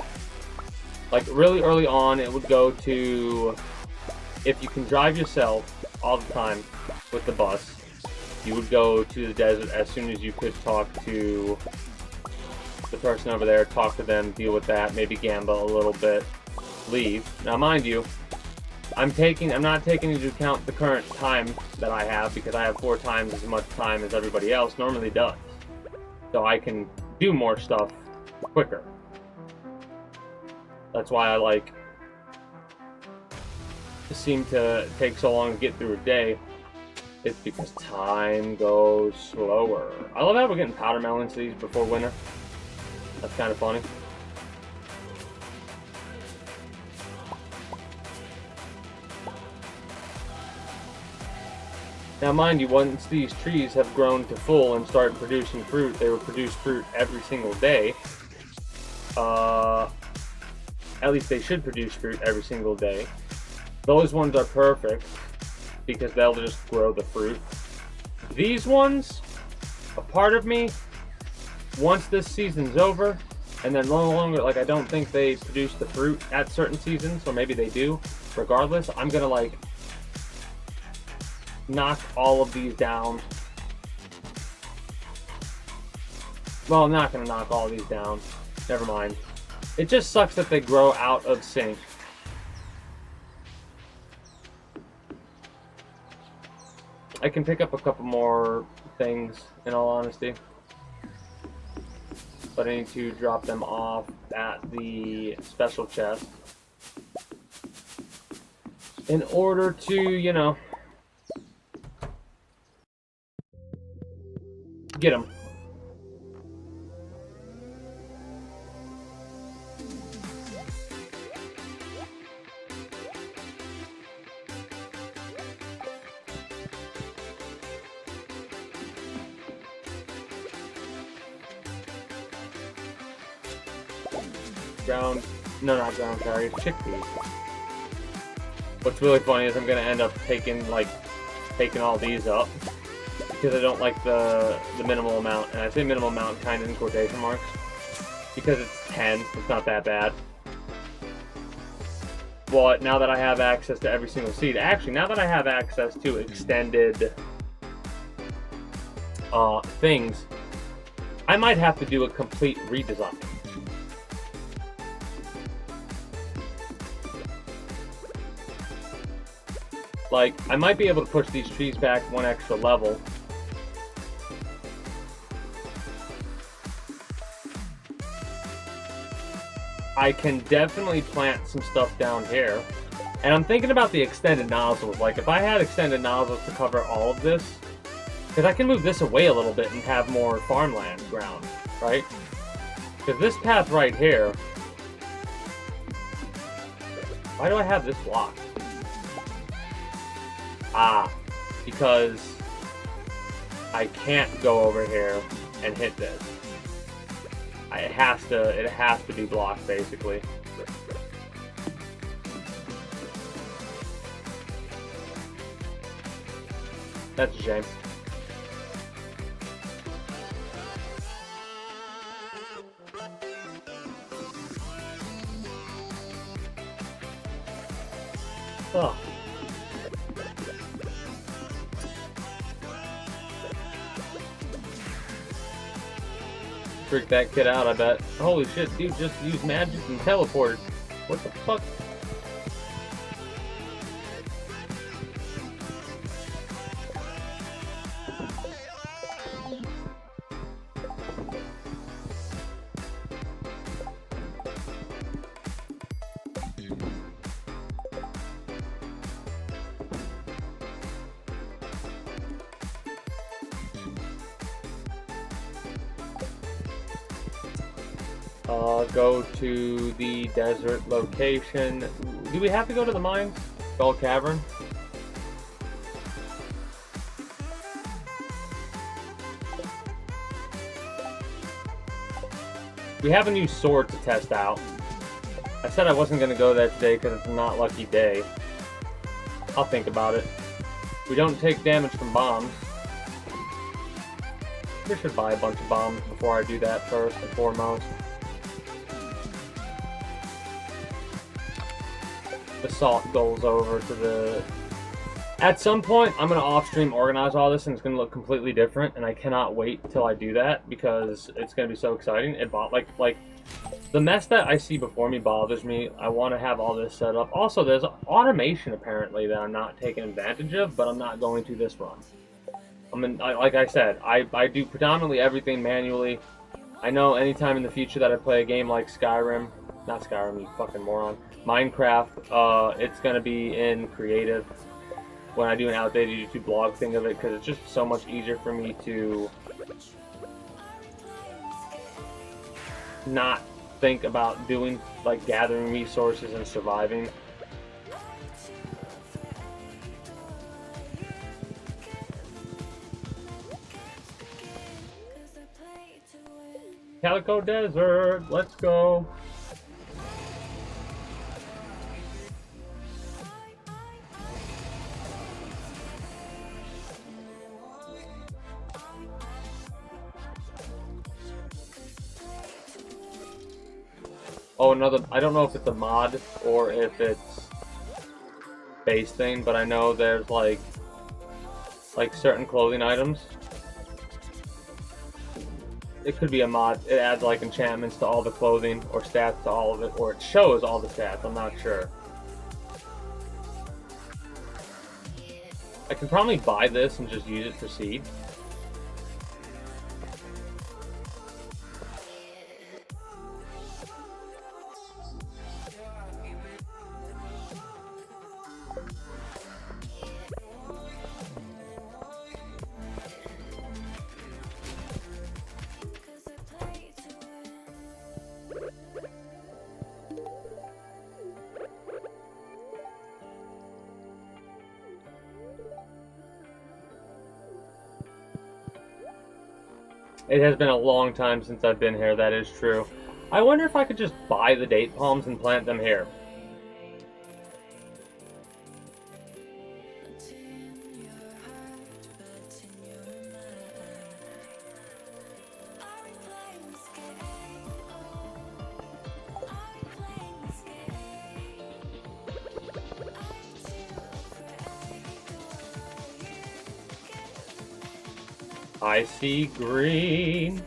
Like, really early on, it would go to, if you can drive yourself all the time with the bus, you would go to the desert as soon as you could talk to the person over there, talk to them, deal with that, maybe gamble a little bit, leave. Now mind you, I'm not taking into account the current time that I have, because I have 4 times as much time as everybody else normally does. So I can do more stuff quicker. That's why I like seem to take so long to get through a day. It's because time goes slower. I love how we're getting powder melon seeds before winter. That's kind of funny. Now mind you, once these trees have grown to full and start producing fruit, they will produce fruit every single day. At least they should produce fruit every single day. Those ones are perfect because they'll just grow the fruit. These ones, a part of me once this season's over, and then no longer, like, I don't think they produce the fruit at certain seasons, or maybe they do. Regardless, I'm gonna, like, knock all of these down. Well, I'm not gonna knock all of these down. Never mind. It just sucks that they grow out of sync. I can pick up a couple more things, in all honesty. But I need to drop them off at the special chest in order to, you know, get them. Not ground carry, chickpeas. What's really funny is I'm gonna end up taking all these up because I don't like the minimal amount, and I say minimal amount kind of in quotation marks because it's 10. It's not that bad. But now that I have access to every single seed, actually, now that I have access to extended things, I might have to do a complete redesign. Like, I might be able to push these trees back one extra level. I can definitely plant some stuff down here. And I'm thinking about the extended nozzles. Like, if I had extended nozzles to cover all of this, because I can move this away a little bit and have more farmland ground, right? Because this path right here, why do I have this blocked? Ah, because I can't go over here and hit this. It has to be blocked, basically. That's a shame. Oh. Freak that kid out, I bet. Holy shit, dude just used magic and teleported. What the fuck? Go to the desert location. Do we have to go to the mines? Skull Cavern? We have a new sword to test out. I said I wasn't going to go there today because it's a not lucky day. I'll think about it. We don't take damage from bombs. I should buy a bunch of bombs before I do that first and foremost. The salt goes over to the... At some point, I'm going to off-stream organize all this and it's going to look completely different, and I cannot wait till I do that because it's going to be so exciting. Like the mess that I see before me bothers me. I want to have all this set up. Also, there's automation apparently that I'm not taking advantage of, but I'm not going to this run. Like I said, I do predominantly everything manually. I know anytime in the future that I play a game like Skyrim, not Skyrim, you fucking moron, Minecraft, it's going to be in creative when I do an outdated YouTube blog thing of it, because it's just so much easier for me to not think about doing, like, gathering resources and surviving. Calico Desert, let's go. Oh, another. I don't know if it's a mod or if it's base thing, but I know there's like certain clothing items. It could be a mod. It adds like enchantments to all the clothing or stats to all of it, or it shows all the stats. I'm not sure. I can probably buy this and just use it for seed. It has been a long time since I've been here, that is true. I wonder if I could just buy the date palms and plant them here. I see green.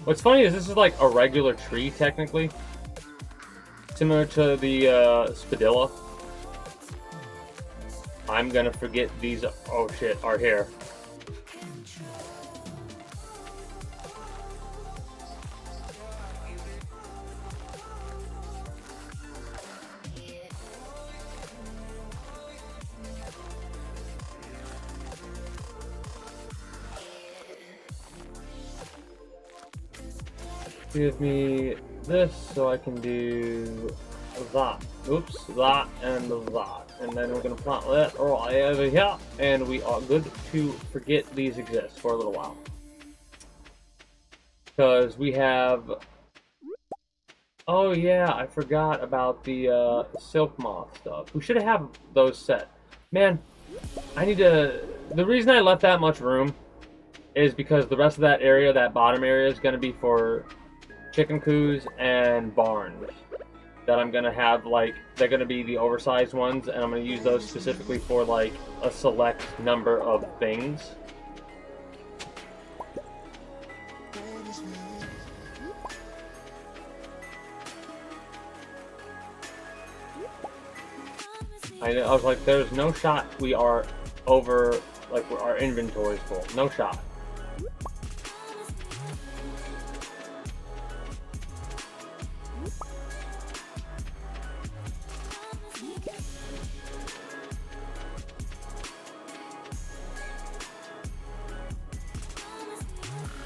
What's funny is this is like a regular tree, technically. Similar to the spadilla. I'm gonna forget these, oh shit, are here. Give me this so I can do that. Oops, that and that. And then we're going to plant that right over here. And we are good to forget these exist for a little while. Because we have... Oh yeah, I forgot about the silk moth stuff. We should have those set. Man, I need to... The reason I left that much room is because the rest of that area, that bottom area, is going to be for chicken coos and barns. That I'm gonna have, like, they're gonna be the oversized ones, and I'm gonna use those specifically for like a select number of things. I was like, there's no shot we are over, like, our inventory's full. No shot.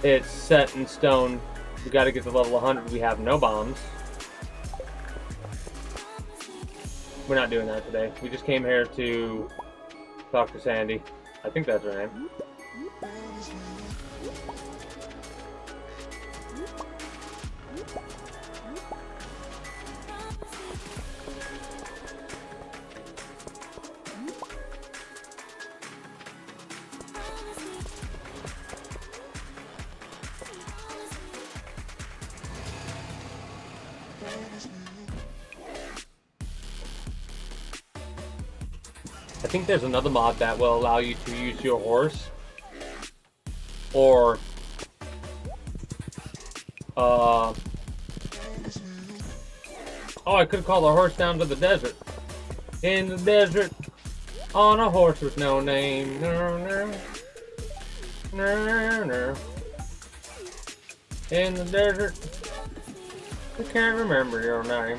It's set in stone. We gotta get to level 100. We have no bombs. We're not doing that today. We just came here to talk to Sandy. I think that's her name. I think there's another mod that will allow you to use your horse, or oh, I could call the horse down to the desert. In the desert, on a horse with no name. No, no, no, no. In the desert, I can't remember your name.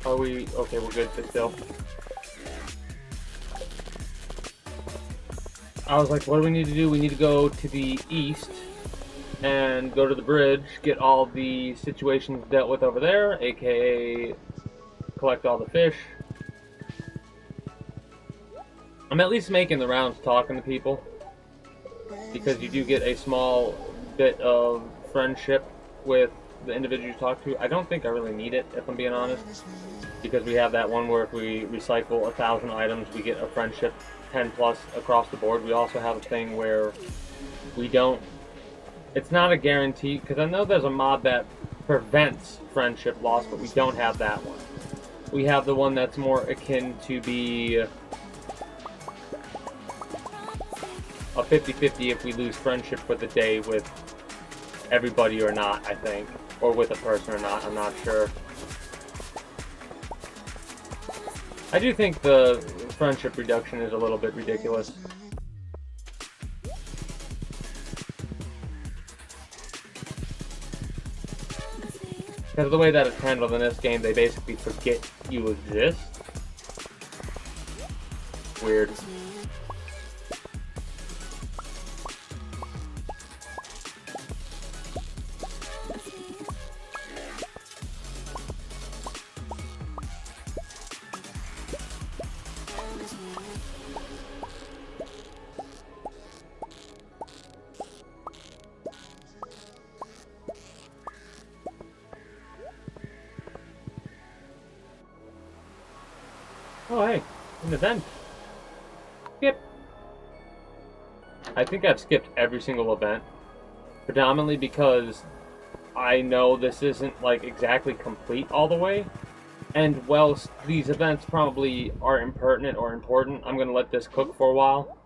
Are we okay? We're good to still. I was like, what do we need to do? We need to go to the east and go to the bridge, get all the situations dealt with over there, aka collect all the fish. I'm at least making the rounds talking to people, because you do get a small bit of friendship with the individual you talk to. I don't think I really need it, if I'm being honest, because we have that one where if we recycle 1,000 items, we get a friendship 10 plus across the board. We also have a thing where we don't, it's not a guarantee, because I know there's a mod that prevents friendship loss, but we don't have that one. We have the one that's more akin to be a 50-50 if we lose friendship for the day with everybody or not, I think. Or with a person or not, I'm not sure. I do think the friendship reduction is a little bit ridiculous. Because of the way that it's handled in this game, they basically forget you exist. Weird. Oh, hey, an event. Skip. I think I've skipped every single event, predominantly because I know this isn't like exactly complete all the way, and whilst these events probably are impertinent or important, I'm gonna let this cook for a while,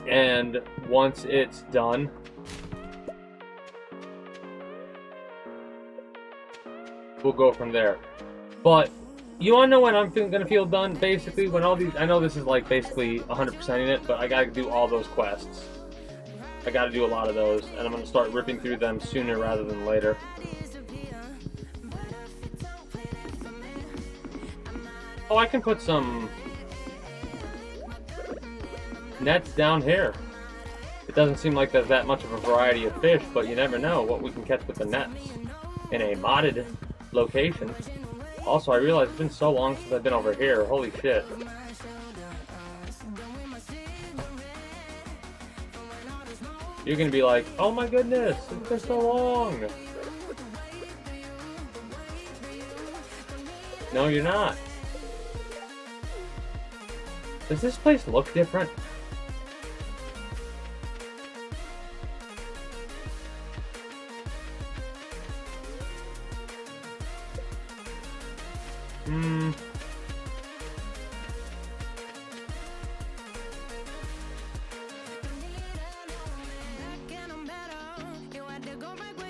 and once it's done, we'll go from there. But you wanna know when I'm gonna feel done? Basically, when all these, I know this is like basically 100%ing it, but I gotta do all those quests. I gotta do a lot of those, and I'm gonna start ripping through them sooner rather than later. Oh, I can put some nets down here. It doesn't seem like there's that much of a variety of fish, but you never know what we can catch with the nets in a modded location. Also, I realize it's been so long since I've been over here. Holy shit. You're gonna be like, oh my goodness, it's been so long. No, you're not. Does this place look different?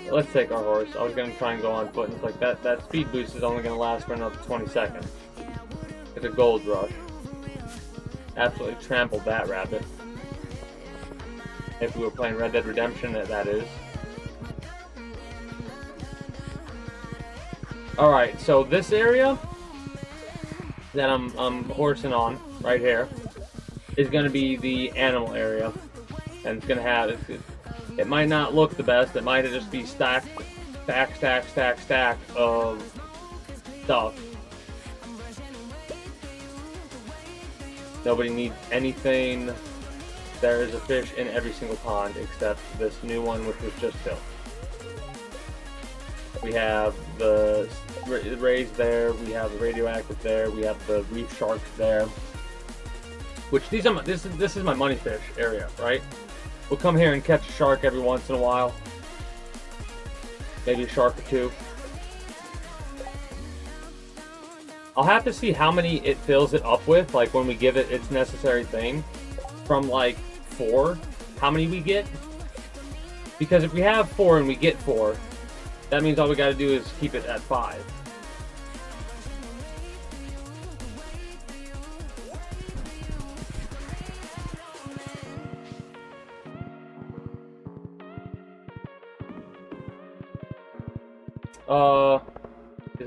Let's take our horse. I was gonna try and go on foot, and it's like that speed boost is only gonna last for another 20 seconds. It's a gold rush. Absolutely trampled that rabbit. If we were playing Red Dead Redemption, that is. Alright, so this area that I'm horsing on, right here, is gonna be the animal area. And it's gonna have, it might not look the best, it might just be stack of stuff. Nobody needs anything. There is a fish in every single pond except this new one, which was just built. We have the rays there, we have the radioactive there, we have the reef sharks there. Which these are this is my money fish area, right? We'll come here and catch a shark every once in a while. Maybe a shark or two. I'll have to see how many it fills it up with, like when we give it its necessary thing. From like 4, how many we get? Because if we have 4 and we get 4, that means all we gotta do is keep it at 5.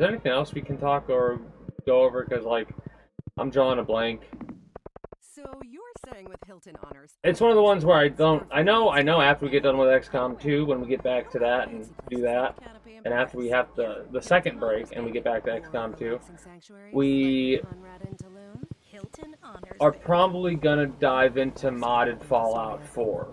Is there anything else we can talk or go over? Because, like, I'm drawing a blank. So you're saying with Hilton Honors... It's one of the ones where I don't... I know after we get done with XCOM 2, when we get back to that and do that, and after we have the second break and we get back to XCOM 2, we are probably gonna dive into modded Fallout 4.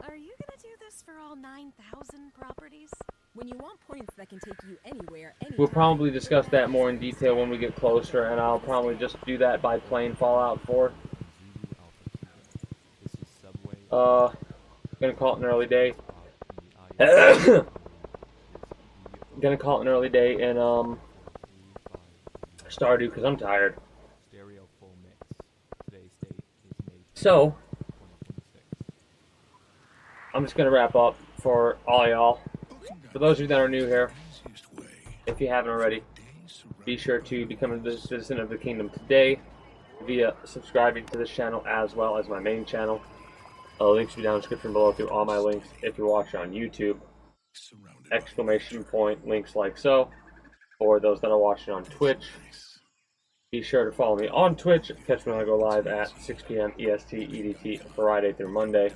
Are you gonna do this for all 9,000 properties? When you want points that can take you anywhere, anytime. We'll probably discuss that more in detail when we get closer, and I'll probably just do that by playing Fallout 4. Gonna call it an early day. Gonna call it an early day in Stardew because I'm tired. So I'm just gonna wrap up for all y'all. For those of you that are new here, if you haven't already, be sure to become a citizen of the kingdom today via subscribing to this channel as well as my main channel. Links will be down in the description below through all my links. If you're watching on YouTube, exclamation point, links like so. For those that are watching on Twitch, be sure to follow me on Twitch. Catch me when I go live at 6 p.m. EST, EDT, Friday through Monday.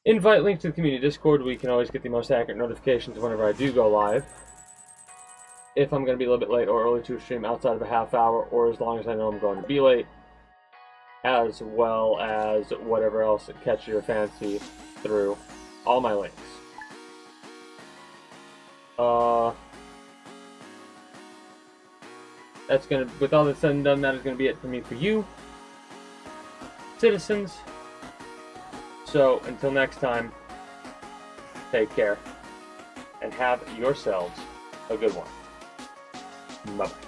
Invite link to the community Discord where you can always get the most accurate notifications whenever I do go live. If I'm going to be a little bit late or early to a stream outside of a half hour, or as long as I know I'm going to be late, as well as whatever else catches your fancy through all my links. That's gonna, with all that's said and done, that is gonna be it for me for you, citizens. So until next time, take care and have yourselves a good one. Bye-bye.